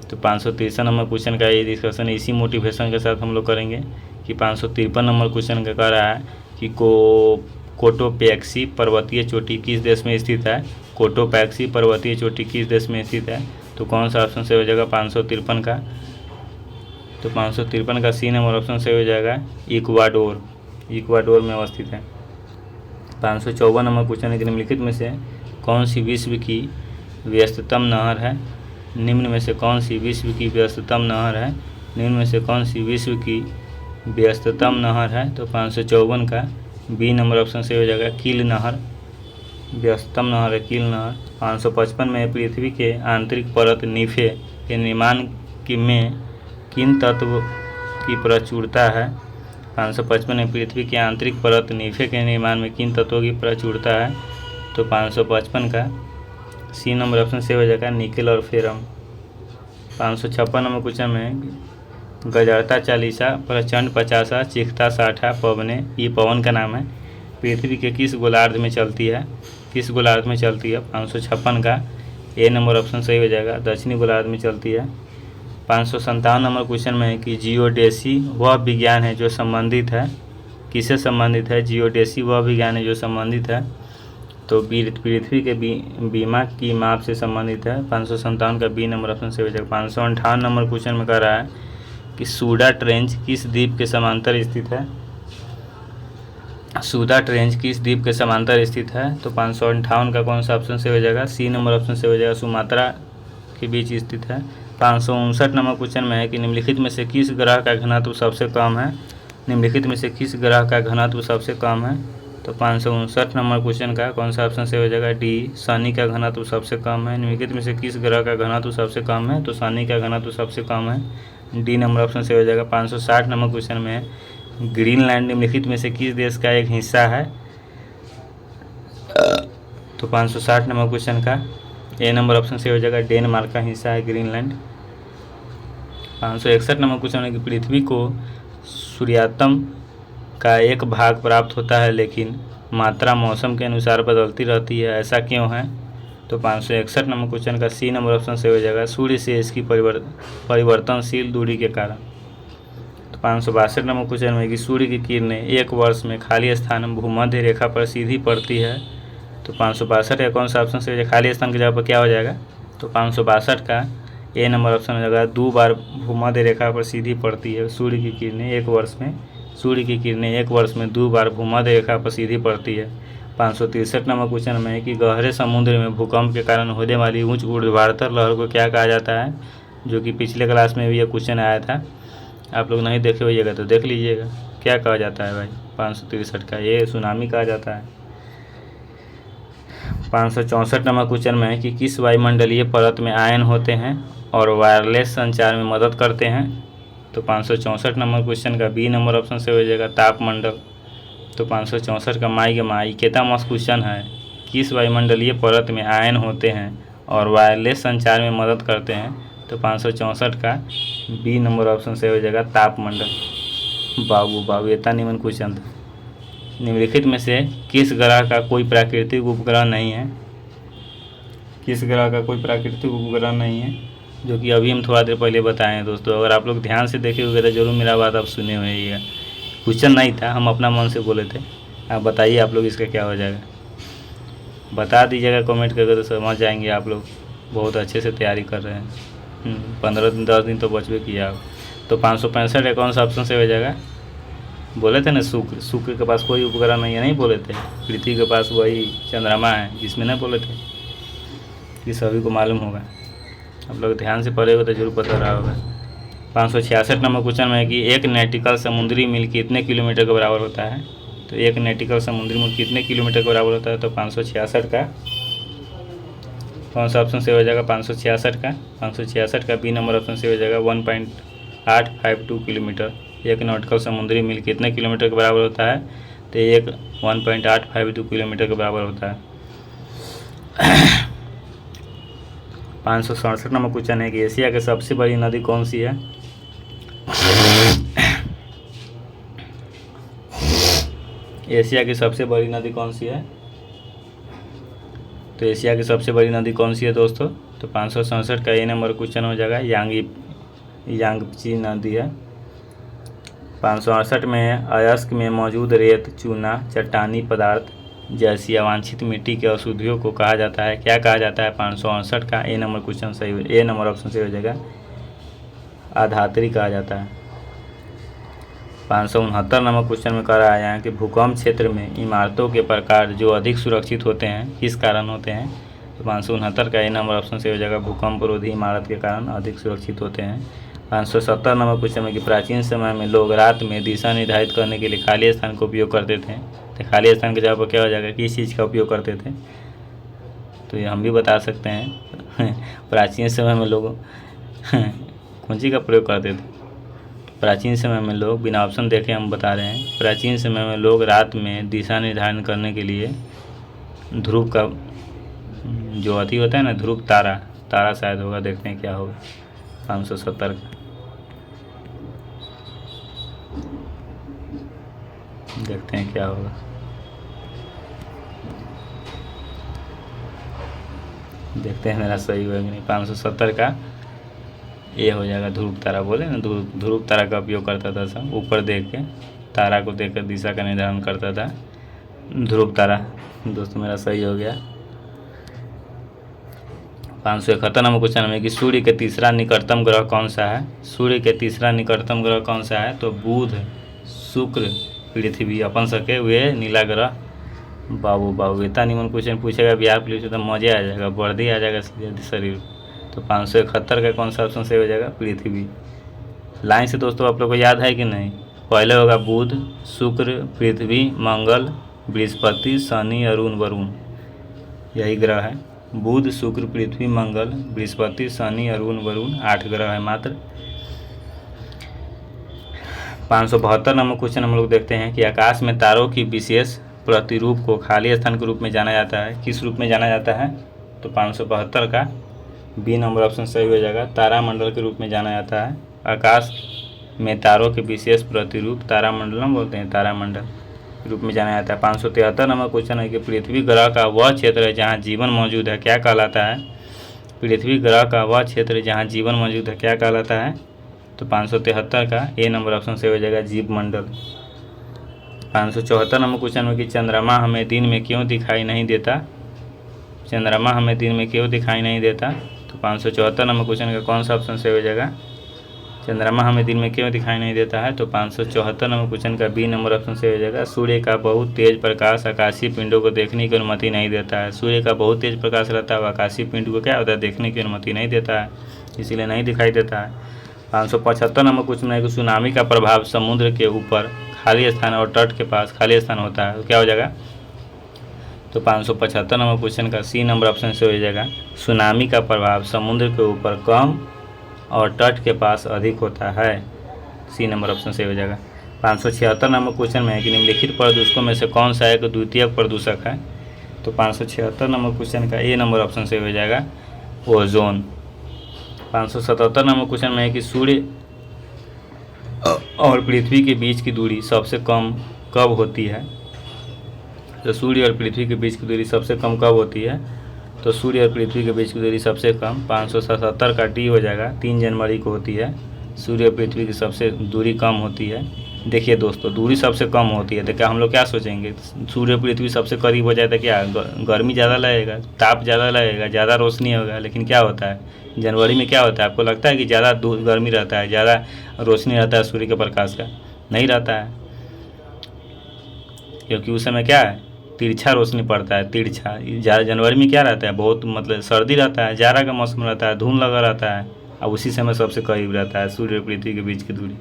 तो 553 नंबर क्वेश्चन का ये डिस्कशन इसी मोटिवेशन के साथ हम लोग करेंगे। कि 553 नंबर क्वेश्चन का कह रहा है कि कोटोपैक्सी पर्वतीय चोटी किस देश में स्थित है? कोटोपैक्सी पर्वतीय चोटी किस देश में स्थित है? तो कौन सा ऑप्शन सही हो जाएगा 553 का? तो 553 का सी नंबर ऑप्शन सही हो जाएगा, इक्वाडोर। इक्वाडोर में अवस्थित है। 554 नंबर क्वेश्चन है कि निम्नलिखित में से कौन सी विश्व की व्यस्ततम नहर है? निम्न में से कौन सी विश्व की व्यस्ततम नहर है? निम्न में से कौन सी विश्व की व्यस्ततम नहर है? तो 554 का बी नंबर ऑप्शन सही हो जाएगा, कील नहर। व्यस्ततम नहर है कील नहर। 555 में पृथ्वी के आंतरिक परत नीफे के निर्माण में किन तत्व की प्रचुरता है? 555 में पृथ्वी की आंतरिक परत नीफे के निर्माण में किन तत्वों की प्रचुरता है? तो 555 का सी नंबर ऑप्शन सही हो जाएगा, निकेल और फेरम। 556 नंबर क्वेश्चन में गजरता 40, प्रचंड 50, चिखता 60 पवने, ये पवन का नाम है, पृथ्वी के किस गोलार्ध में चलती है? किस गोलार्ध में चलती है? 556 का ए नंबर ऑप्शन सही हो जाएगा, दक्षिणी गोलार्ध में चलती है। 557 नंबर क्वेश्चन में है कि जियोडेसी वह विज्ञान है जो संबंधित है, किससे संबंधित है? जियोडेसी वह विज्ञान है जो संबंधित है तो पृथ्वी के बीमा की माप से संबंधित है। 557 का बी नंबर ऑप्शन सही हो जाएगा। 558 नंबर क्वेश्चन में कह रहा है कि सूडा ट्रेंच किस द्वीप के समांतर स्थित है? सूडा ट्रेंच किस द्वीप के समांतर स्थित है? तो 558 का कौन सा ऑप्शन सही हो जाएगा? सी नंबर ऑप्शन सही हो जाएगा, सुमात्रा के बीच स्थित है। 559 नंबर क्वेश्चन में है कि निम्नलिखित में से किस ग्रह का घनत्व सबसे कम है? निम्नलिखित में से किस ग्रह का घनत्व सबसे कम है? तो 559 नंबर क्वेश्चन का कौन सा ऑप्शन सही हो जाएगा? डी, शनि का घनत्व सबसे कम है। निम्नलिखित में से किस ग्रह का घनत्व सबसे कम है? तो शनि का घनत्व सबसे कम है, डी नंबर ऑप्शन सही हो जाएगा। 560 नंबर क्वेश्चन में है ग्रीनलैंड निम्नलिखित में से किस देश का एक हिस्सा है? तो 560 नंबर क्वेश्चन का ए नंबर ऑप्शन सही हो जाएगा, डेनमार्क का हिस्सा है ग्रीनलैंड। 561 नंबर क्वेश्चन है कि पृथ्वी को सूर्यातम का एक भाग प्राप्त होता है लेकिन मात्रा मौसम के अनुसार बदलती रहती है, ऐसा क्यों है? तो 561 नंबर क्वेश्चन का सी नंबर ऑप्शन सही हो जाएगा, सूर्य से इसकी परिवर्तनशील दूरी के कारण। तो 562 नंबर क्वेश्चन में कि सूर्य की किरणें एक वर्ष में खाली स्थान भूमध्य रेखा पर सीधी पड़ती है। तो 562 का कौन सा ऑप्शन सही हो जाएगा? खाली स्थान की जगह पर क्या हो जाएगा? तो 562 का ए नंबर ऑप्शन हो जाएगा, 2 बार भूमध्य रेखा पर सीधी पड़ती है सूर्य की किरणें एक वर्ष में। सूर्य की किरणें एक वर्ष में 2 बार भूमध्य रेखा पर सीधी पड़ती है। 563 नंबर क्वेश्चन में है कि गहरे समुद्र में भूकंप के कारण होने वाली उच्च ऊर्ध्वाधर लहर को क्या कहा जाता है? जो कि पिछले क्लास में भी ये क्वेश्चन आया था, आप लोग नहीं देखे होइएगा तो देख लीजिएगा, क्या कहा जाता है भाई? 563 का ये सुनामी कहा जाता है। 564 नंबर क्वेश्चन में है कि किस वायुमंडलीय परत में आयन होते हैं और वायरलेस संचार में मदद करते हैं? तो 564 नंबर क्वेश्चन का बी नंबर ऑप्शन से हो जाएगा तापमंडल। तो 564 का माई केता मस्त क्वेश्चन है, किस वायुमंडलीय परत में आयन होते हैं और वायरलेस संचार में मदद करते हैं। तो 564 का बी नंबर ऑप्शन से हो जाएगा तापमंडल। बाबू इतना निम्न क्वेश्चन था। निम्नलिखित में से किस ग्रह का कोई प्राकृतिक उपग्रह नहीं है, किस ग्रह का कोई प्राकृतिक उपग्रह नहीं है, जो कि अभी हम थोड़ा देर पहले बताए हैं दोस्तों। अगर आप लोग ध्यान से देखे हुए तो जरूर मेरा बात आप सुने हुए हैं। क्वेश्चन नहीं था, हम अपना मन से बोले थे। आप बताइए आप लोग इसका क्या हो जाएगा, बता दीजिएगा कमेंट करके, तो समझ जाएंगे आप लोग। बहुत अच्छे से तैयारी कर रहे हैं। 15 दिन 10 दिन तो बचबे किया आप। तो 565 कौन सा ऑप्शन से हो जाएगा, बोले थे ना शुक्र के पास कोई उपग्रह नहीं है, नहीं बोले थे। पृथ्वी के पास वही चंद्रमा है, जिसमें नहीं बोले थे। ये सभी को मालूम होगा, आप लोग ध्यान से पढ़े हो तो जरूर पता रहा होगा। 566 नंबर क्वेश्चन में है कि एक नैटिकल समुद्री मील कितने किलोमीटर के बराबर होता है। तो एक नैटिकल समुद्री मील कितने किलोमीटर के बराबर होता है। तो 566 का कौन सा ऑप्शन से हो जाएगा, 566 का बी नंबर ऑप्शन से हो जाएगा 1.852 किलोमीटर। एक नॉटिकल समुद्री मील कितने किलोमीटर के बराबर होता है। तो एक 1.852 किलोमीटर के बराबर होता है। 567 नंबर क्वेश्चन है कि एशिया की सबसे बड़ी नदी कौन सी है। एशिया की सबसे बड़ी नदी कौन सी है। तो एशिया की सबसे बड़ी नदी कौन सी है दोस्तों। तो 567 का ए नंबर क्वेश्चन हो जाएगा यांगची नदी है। 568 में अयस्क में मौजूद रेत, चूना, चट्टानी पदार्थ जैसी अवांछित मिट्टी के अशुद्धियों को कहा जाता है, क्या कहा जाता है। 568 का ए नंबर क्वेश्चन सही, ए नंबर ऑप्शन से हो जाएगा आधात्री कहा जाता है। 569 नंबर क्वेश्चन में कह रहा है कि भूकंप क्षेत्र में इमारतों के प्रकार जो अधिक सुरक्षित होते हैं किस कारण होते हैं। तो 569 का ए नंबर ऑप्शन से हो जाएगा भूकंप रोधी इमारत के कारण अधिक सुरक्षित होते हैं। 570 नंबर क्वेश्चन में कि प्राचीन समय में लोग रात में दिशा निर्धारित करने के लिए खाली स्थान का उपयोग करते थे। तो खाली स्थान के जगह पर क्या हो जाएगा, किस चीज़ का उपयोग करते थे। तो ये हम भी बता सकते हैं। प्राचीन समय में लोग कौन चीज़ का प्रयोग करते थे। प्राचीन समय में लोग, बिना ऑप्शन देखे हम बता रहे हैं, प्राचीन समय में लोग रात में दिशा निर्धारण करने के लिए ध्रुव का जो अति होता है ना, ध्रुव तारा शायद होगा, देखते हैं क्या होगा। 570 का देखते हैं क्या होगा। देखते हैं मेरा सही होगा कि नहीं। 570 का ये हो जाएगा ध्रुव तारा। बोले ना ध्रुव तारा का उपयोग करता था सब, ऊपर देख के तारा को देखकर दिशा का निर्धारण करता था, ध्रुव तारा। दोस्तों मेरा सही हो गया। 571 नंबर क्वेश्चन में कि सूर्य के तीसरा निकटतम ग्रह कौन सा है। सूर्य के तीसरा निकटतम ग्रह कौन सा है। तो बुध, शुक्र, पृथ्वी, अपन सके हुए नीला ग्रह। बाबू इतना निमन क्वेश्चन पूछेगा बिहार पुलिस तो मजे आ जाएगा, वर्दी आ जाएगा शरीर। तो 571 का कौन सा ऑप्शन से हो जाएगा, पृथ्वी। लाइन से दोस्तों आप लोग को याद है कि नहीं। पहले होगा बुध, शुक्र, पृथ्वी, मंगल, बृहस्पति, शनि, अरुण, वरुण। यही ग्रह है, बुध, शुक्र, पृथ्वी, मंगल, बृहस्पति, शनि, अरुण, वरुण। 8 ग्रह है मात्र। 572 नंबर क्वेश्चन हम लोग देखते हैं कि आकाश में तारों की विशेष प्रतिरूप को खाली स्थान के रूप में जाना जाता है, किस रूप में जाना जाता है। तो 572 का बी नंबर ऑप्शन सही हो जाएगा, तारामंडल के रूप में जाना जाता है। आकाश में तारों के विशेष प्रतिरूप तारामंडलम बोलते हैं, तारामंडल के रूप में जाना जाता है। 573 नंबर क्वेश्चन है कि पृथ्वी ग्रह का वह क्षेत्र है जहाँ जीवन मौजूद है, क्या कहलाता है। पृथ्वी ग्रह का वह क्षेत्र जहाँ जीवन मौजूद है, क्या कहलाता है। तो 573 का ए नंबर ऑप्शन से हो जाएगा जीव मंडल। 574 नंबर क्वेश्चन में कि चंद्रमा हमें दिन में क्यों दिखाई नहीं देता। चंद्रमा हमें दिन में क्यों दिखाई नहीं देता। तो 574 नंबर क्वेश्चन का कौन सा ऑप्शन से हो जाएगा, चंद्रमा हमें दिन में क्यों दिखाई नहीं देता है। तो 574 नंबर क्वेश्चन का बी नंबर ऑप्शन से हो जाएगा, सूर्य का बहुत तेज प्रकाश आकाशीय पिंडों को देखने की अनुमति नहीं देता है। सूर्य का बहुत तेज प्रकाश रहता है, आकाशीय पिंड को क्या होता है, देखने की अनुमति नहीं देता है, इसीलिए नहीं दिखाई देता है। 575 नंबर क्वेश्चन है कि सुनामी का प्रभाव समुद्र के ऊपर खाली स्थान और तट के पास खाली स्थान होता है, तो क्या हो जाएगा। तो 575 नंबर क्वेश्चन का सी नंबर ऑप्शन से हो जाएगा, सुनामी का प्रभाव समुद्र के ऊपर कम और तट के पास अधिक होता है। सी नंबर ऑप्शन सही हो जाएगा। 576 नंबर क्वेश्चन में है कि निम्नलिखित प्रदूषकों में से कौन सा एक द्वितीयक प्रदूषक है। तो 576 नंबर क्वेश्चन का ए नंबर ऑप्शन सही हो जाएगा, ओजोन। 577 नंबर क्वेश्चन में है कि सूर्य और पृथ्वी के बीच की दूरी सबसे कम कब होती है। तो सूर्य और पृथ्वी के बीच की दूरी सबसे कम कब होती है। तो सूर्य और पृथ्वी के बीच की दूरी सबसे कम 577 का डी हो जाएगा, 3 जनवरी को होती है। सूर्य और पृथ्वी की सबसे दूरी कम होती है। देखिए दोस्तों, दूरी सबसे कम होती है तो क्या हम लोग क्या सोचेंगे, सूर्य पृथ्वी सबसे करीब हो जाए तो क्या गर्मी ज़्यादा लगेगा, ताप ज़्यादा लगेगा, ज़्यादा रोशनी होगा। लेकिन क्या होता है जनवरी में, क्या होता है आपको लगता है कि ज़्यादा गर्मी रहता है, ज़्यादा रोशनी रहता है सूर्य के प्रकाश का? नहीं रहता है, क्योंकि उस समय क्या है तिरछा रोशनी पड़ता है, तिरछा। जनवरी में क्या रहता है, बहुत मतलब सर्दी रहता है, जाड़ा का मौसम रहता है, धुंध लगा रहता है, और उसी समय सबसे करीब रहता है सूर्य और पृथ्वी के बीच की दूरी।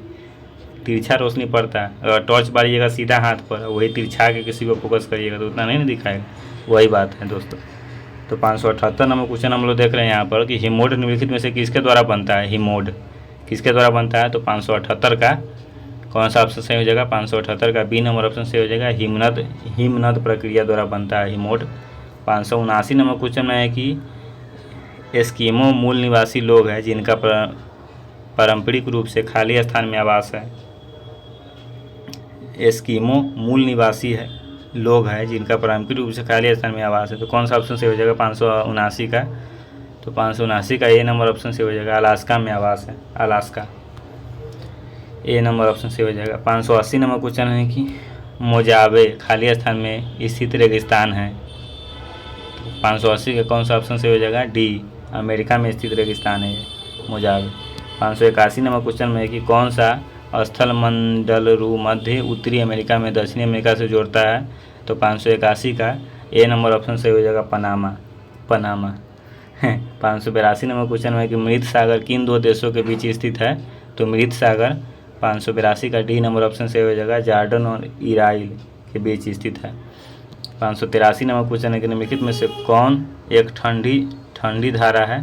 तिरछा रोशनी पड़ता है, अगर टॉर्च मारिएगा सीधा हाथ पर, वही तिरछा के किसी को फोकस करिएगा तो उतना नहीं दिखाएगा। वही बात है दोस्तों। तो 578 नंबर क्वेश्चन हम लोग देख रहे हैं यहाँ पर कि हिमोड निम्नलिखित में से किसके द्वारा बनता है। हिमोड किसके द्वारा बनता है। तो 578 का कौन सा ऑप्शन सही हो जाएगा, 578 का बी नंबर ऑप्शन सही हो जाएगा, हिमनद प्रक्रिया द्वारा बनता है हिमोड। 579 नंबर क्वेश्चन में है कि एस्किमो मूल निवासी लोग हैं जिनका पारंपरिक रूप से खाली स्थान में आवास है। एस्किमो मूल निवासी है लोग हैं जिनका पारंपरिक रूप से खाली स्थान में आवास है। तो कौन सा ऑप्शन सही हो जाएगा, 579 का। तो 579 का ए नंबर ऑप्शन सही हो जाएगा, अलास्का में आवास है, अलास्का। ए नंबर ऑप्शन सही हो जाएगा। 580 नंबर क्वेश्चन है कि मोजावे खाली स्थान में स्थित रेगिस्तान है। 580 का कौन सा ऑप्शन सही हो जाएगा, डी, अमेरिका में स्थित रेगिस्तान है ये मोजावे। 581 नंबर क्वेश्चन में है कि कौन सा स्थल मंडल मध्य उत्तरी अमेरिका में दक्षिणी अमेरिका से जोड़ता है। तो 581 का ए नंबर ऑप्शन सही हो जाएगा, पनामा। 582 नंबर क्वेश्चन में है कि मृत सागर किन 2 देशों के बीच स्थित है। तो मृत सागर 582 का डी नंबर ऑप्शन सही हो जाएगा, जॉर्डन और इजराइल के बीच स्थित है। 583 नंबर क्वेश्चन है कि निम्नलिखित में से कौन एक ठंडी धारा है।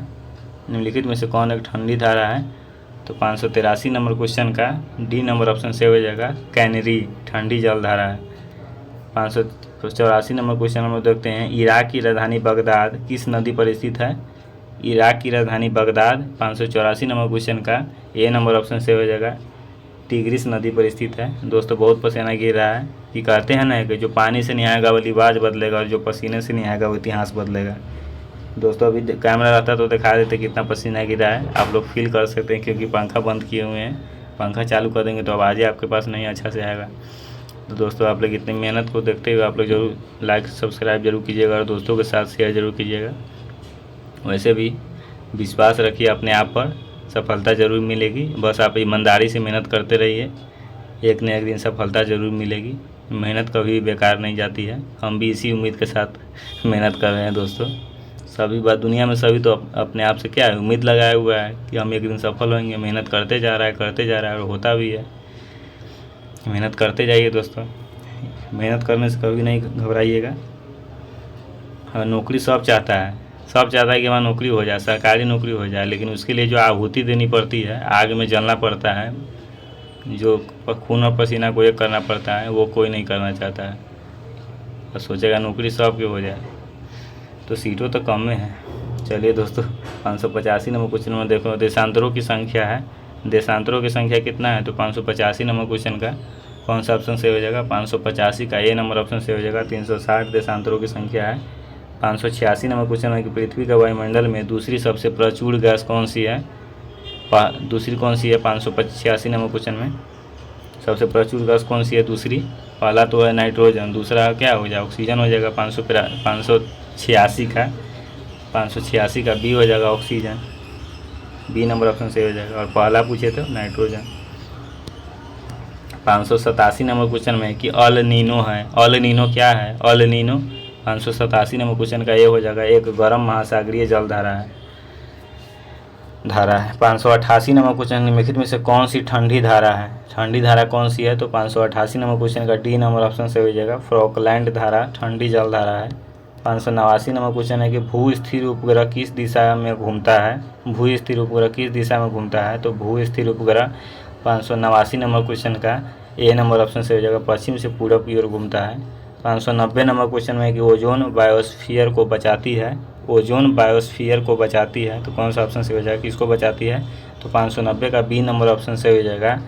निम्नलिखित में से कौन एक ठंडी धारा है। तो 583 नंबर क्वेश्चन का डी नंबर ऑप्शन सही हो जाएगा, कैनरी, ठंडी जल धारा है। 584 नंबर क्वेश्चन हम लोग देखते हैं, इराक की राजधानी बगदाद किस नदी पर स्थित है। इराक की राजधानी बगदाद 584 नंबर क्वेश्चन का ए नंबर ऑप्शन सही हो जाएगा, टिग्रिस नदी पर स्थित है। दोस्तों बहुत पसीना गिर रहा है, कि कहते हैं ना कि जो पानी से नहीं आएगा वो लिबाज बदलेगा, और जो पसीने से नहीं आएगा वो इतिहास बदलेगा। दोस्तों अभी कैमरा रहता तो दिखा देते कितना पसीना गिरा है, आप लोग फील कर सकते हैं, क्योंकि पंखा बंद किए हुए हैं। पंखा चालू कर देंगे तो आवाज़ आपके पास नहीं अच्छा से आएगा। तो दोस्तों आप लोग इतनी मेहनत को देखते हुए आप लोग जरूर लाइक सब्सक्राइब जरूर कीजिएगा, और दोस्तों के साथ शेयर जरूर कीजिएगा। वैसे भी विश्वास रखिए अपने आप पर, सफलता ज़रूर मिलेगी। बस आप ईमानदारी से मेहनत करते रहिए, एक न एक दिन सफलता ज़रूर मिलेगी। मेहनत कभी बेकार नहीं जाती है। हम भी इसी उम्मीद के साथ मेहनत कर रहे हैं दोस्तों। सभी बात दुनिया में सभी तो अपने आप से क्या है, उम्मीद लगाया हुआ है कि हम एक दिन सफल होंगे। मेहनत करते जा रहा है और होता भी है। मेहनत करते जाइए दोस्तों, मेहनत करने से कभी नहीं घबराइएगा। और नौकरी सब चाहता है कि हमारा नौकरी हो जाए, सरकारी नौकरी हो जाए, लेकिन उसके लिए जो आहुति देनी पड़ती है, आग में जलना पड़ता है, जो खून और पसीना को एक करना पड़ता है, वो कोई नहीं करना चाहता है। और सोचेगा नौकरी सबके हो जाए, तो सीटों तो कम में है। चलिए दोस्तों 585 नंबर क्वेश्चन में देखो, देशांतरों की संख्या है। देशांतरों की संख्या कितना है। तो 585 नंबर क्वेश्चन का कौन सा ऑप्शन सही हो जाएगा, 585 का ए नंबर ऑप्शन सही हो जाएगा, 360 देशांतरों की संख्या है। 586 नंबर क्वेश्चन है कि पृथ्वी का वायुमंडल में दूसरी सबसे प्रचुर गैस कौन सी है। दूसरी कौन सी है 586 नंबर क्वेश्चन में सबसे प्रचुर गैस कौन सी है दूसरी। पहला तो है नाइट्रोजन, दूसरा क्या हो जाएगा, ऑक्सीजन हो जाएगा। 586 का बी हो जाएगा, ऑक्सीजन, बी नंबर ऑप्शन सही हो जाएगा। और पहला पूछे तो नाइट्रोजन। 587 नंबर क्वेश्चन में कि अल नीनो है। अल नीनो क्या है, अल नीनो 587 नंबर क्वेश्चन का ये हो जाएगा, एक गर्म महासागरीय जल धारा है। 588 नंबर क्वेश्चन, निम्नलिखित में से कौन सी ठंडी धारा है। ठंडी धारा कौन सी है। तो 588 नंबर क्वेश्चन का डी नंबर ऑप्शन सही हो जाएगा, फ्रॉकलैंड धारा, ठंडी जल धारा है। 589 नंबर क्वेश्चन है कि भू स्थिर उपग्रह किस दिशा में घूमता है। भू स्थिर उपग्रह किस दिशा में घूमता है। तो भू स्थिर उपग्रह 589 नंबर क्वेश्चन का ए नंबर ऑप्शन सही हो जाएगा, पश्चिम से पूरब की ओर घूमता है। 590 नंबर क्वेश्चन में कि ओजोन बायोस्फीयर को बचाती है, ओजोन बायोस्फीयर को बचाती है, तो कौन सा ऑप्शन सही हो जाएगा, किसको बचाती है, तो 590 का बी नंबर ऑप्शन सही हो जाएगा,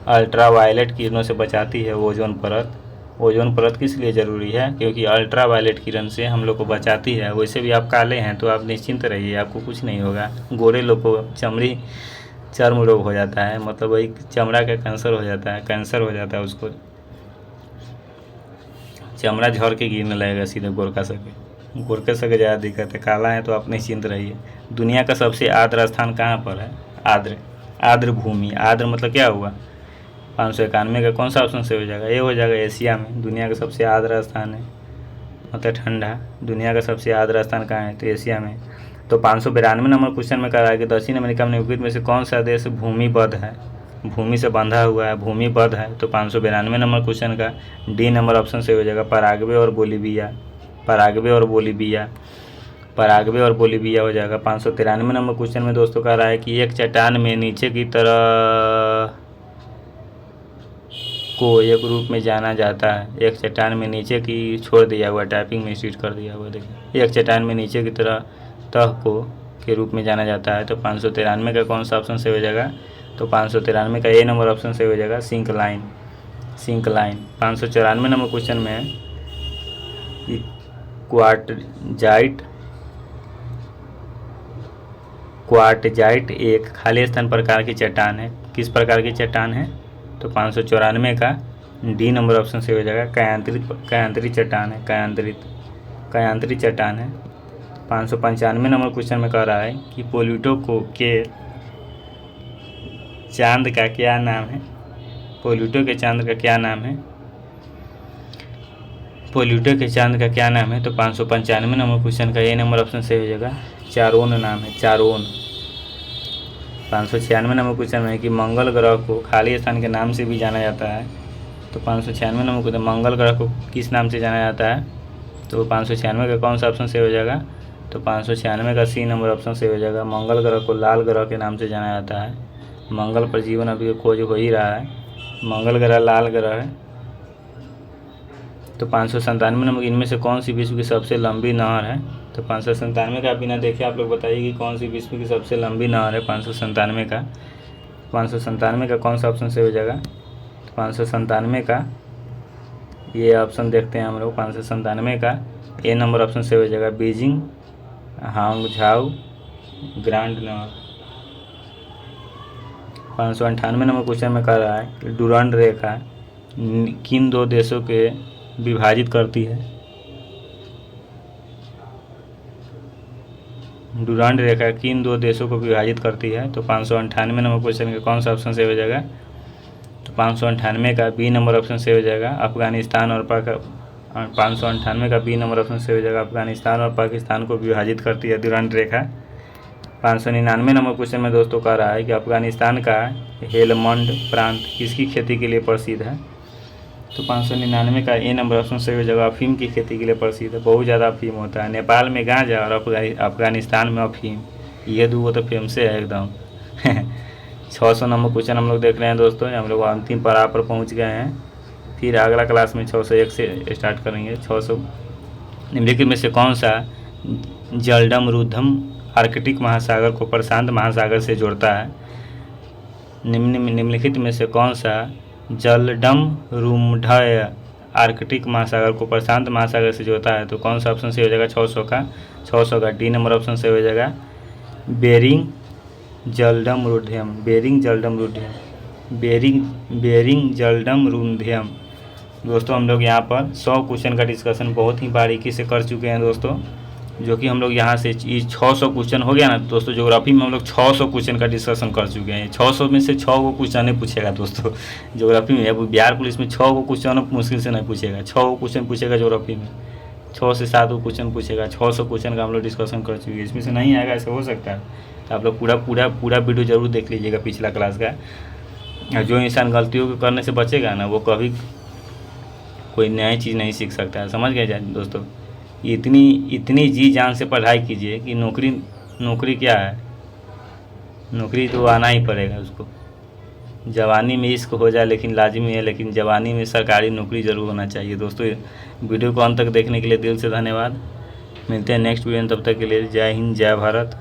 अल्ट्रा वायलेट किरणों से बचाती है ओजोन परत। ओजोन परत किस लिए ज़रूरी है, क्योंकि अल्ट्रा वायलेट किरण से हम लोग को बचाती है। वैसे भी आप काले हैं तो आप निश्चिंत रहिए, आपको कुछ नहीं होगा। गोरे लोग को चर्म रोग हो जाता है, मतलब वही चमड़ा का कैंसर हो जाता है, कैंसर हो जाता है, उसको चमड़ा झड़ के गिरने लगेगा सीधे गोरखा सके, गोरखे सके ज़्यादा दिक्कत है। काला है तो आप निश्चिंत रहिए। दुनिया का सबसे आर्द्र स्थान कहाँ पर है, आर्द्र भूमि, आर्द्र मतलब क्या हुआ, 591 का कौन सा ऑप्शन से हो जाएगा, ये हो जाएगा एशिया में। दुनिया का सबसे आर्द्र स्थान है मतलब ठंडा, दुनिया का सबसे आर्द्र स्थान कहाँ है, तो एशिया में। तो 592 नंबर क्वेश्चन में कह रहा है कि दक्षिण अमेरिका में निम्नलिखित में से कौन सा देश भूमिबद्ध है, भूमि से बंधा हुआ है, भूमिबद्ध है, तो 592 नंबर क्वेश्चन का डी नंबर ऑप्शन से हो जाएगा, पराग्वे और बोलीविया, पराग्वे और बोलीविया, पराग्वे और बोलीविया हो जाएगा। 593 नंबर क्वेश्चन में दोस्तों कह रहा है कि एक चट्टान में नीचे की तरह को एक रूप में जाना जाता है, एक चट्टान में नीचे की छोड़ दिया हुआ, टाइपिंग में स्विच कर दिया हुआ, देखिए एक चट्टान में नीचे की तरह तह को के रूप में जाना जाता है, तो 593 का कौन सा ऑप्शन से हो जाएगा, तो 593 का ए नंबर ऑप्शन से हो जाएगा, सिंक लाइन, सिंक लाइन। 594 नंबर क्वेश्चन में क्वार्टजाइट एक खाली स्थान प्रकार की चट्टान है, किस प्रकार की चट्टान है, तो 594 का डी नंबर ऑप्शन से हो जाएगा, कायांतरित चट्टान है, कायांतरित चट्टान है। 595 नंबर क्वेश्चन में कह रहा है कि प्लूटो के चांद का क्या नाम है, प्लूटो के चांद का क्या नाम है, प्लूटो के चांद का क्या नाम है, तो 595 नंबर क्वेश्चन का ए नंबर ऑप्शन से हो जाएगा, चारोन नाम है, चारोन। 596 नंबर क्वेश्चन में है कि मंगल ग्रह को खाली स्थान के नाम से भी जाना जाता है, तो 596 नंबर क्वेश्चन मंगल ग्रह को किस नाम से जाना जाता है, तो 596 का कौन सा ऑप्शन से हो जाएगा, तो 596 का सी नंबर ऑप्शन से हो जाएगा, मंगल ग्रह को लाल ग्रह के नाम से जाना जाता है। मंगल पर जीवन अभी खोज हो ही रहा है, मंगल ग्रह लाल ग्रह है। तो 597 नंबर इनमें से कौन सी विश्व की सबसे लंबी नहर है, तो 597 का बिना देखे आप लोग बताइए कि कौन सी विश्व की सबसे लंबी नहर है, 597 का कौन सा ऑप्शन से हो जाएगा, तो 597 का ये ऑप्शन देखते हैं हम लोग, 597 का ए नंबर ऑप्शन से हो जाएगा, बीजिंग हांगझाऊ ग्रांड नहर। 598 नंबर क्वेश्चन में कह रहा है कि डुरांड रेखा किन दो देशों के विभाजित करती है, डुरांड रेखा किन दो देशों को विभाजित करती है, तो 598 नंबर क्वेश्चन का कौन सा ऑप्शन से हो जाएगा, तो 598 का बी नंबर ऑप्शन से हो जाएगा, अफगानिस्तान और 598 का बी नंबर ऑप्शन से हो जाएगा, अफगानिस्तान और पाकिस्तान को विभाजित करती है डुरांड रेखा। 599 नंबर क्वेश्चन में दोस्तों कह रहा है कि अफगानिस्तान का हेलमंड प्रांत किसकी खेती के लिए प्रसिद्ध है, तो 599 का ए नंबर ऑप्शन से हो जाएगा, अफीम की खेती के लिए प्रसिद्ध है, बहुत ज़्यादा अफीम होता है। नेपाल में गांजा और अफगानिस्तान में अफीम, ये दो तो फेमस है एकदम। 600 नंबर क्वेश्चन हम लोग देख रहे हैं दोस्तों, हम लोग अंतिम पड़ाव पर पहुंच गए हैं। फिर अगला क्लास में 601 से स्टार्ट करेंगे। 600 निम्नलिखित में से कौन सा जलडमरुद्धम आर्कटिक महासागर को प्रशांत महासागर से जोड़ता है, निम्नलिखित में से कौन सा जलडमरुद्धम आर्कटिक महासागर को प्रशांत महासागर से जोड़ता है, तो कौन सा ऑप्शन से हो जाएगा, 600 का डी नंबर ऑप्शन से हो जाएगा, बेरिंग जलडमरुद्धम, बेरिंग जलडमरुद्धम। दोस्तों हम लोग यहाँ पर 100 क्वेश्चन का डिस्कशन बहुत ही बारीकी से कर चुके हैं दोस्तों, जो कि हम लोग यहाँ से 600 क्वेश्चन हो गया ना दोस्तों। ज्योग्राफी में हम लोग 600 क्वेश्चन का डिस्कशन कर चुके हैं। 600 में से 6 को क्वेश्चन पूछेगा दोस्तों ज्योग्राफी में। अब बिहार पुलिस में 6 को क्वेश्चन मुश्किल से नहीं पूछेगा, 6 को क्वेश्चन पूछेगा ज्योग्राफी में, 6 से 7 को क्वेश्चन पूछेगा। 600 क्वेश्चन का हम लोग डिस्कशन कर चुके हैं, इसमें से नहीं आएगा ऐसा हो सकता है। तो आप लोग पूरा वीडियो जरूर देख लीजिएगा पिछला क्लास का। जो इंसान गलतियों को करने से बचेगा ना, वो कभी कोई नई चीज़ नहीं सीख सकता है, समझ गए दोस्तों। इतनी जी जान से पढ़ाई कीजिए कि नौकरी क्या है, नौकरी तो आना ही पड़ेगा उसको। जवानी में इश्क हो जाए लेकिन लाजिमी है, लेकिन जवानी में सरकारी नौकरी ज़रूर होना चाहिए। दोस्तों वीडियो को अंत तक देखने के लिए दिल से धन्यवाद। मिलते हैं नेक्स्ट वीडियो में, तब तक के लिए जय हिंद जय भारत।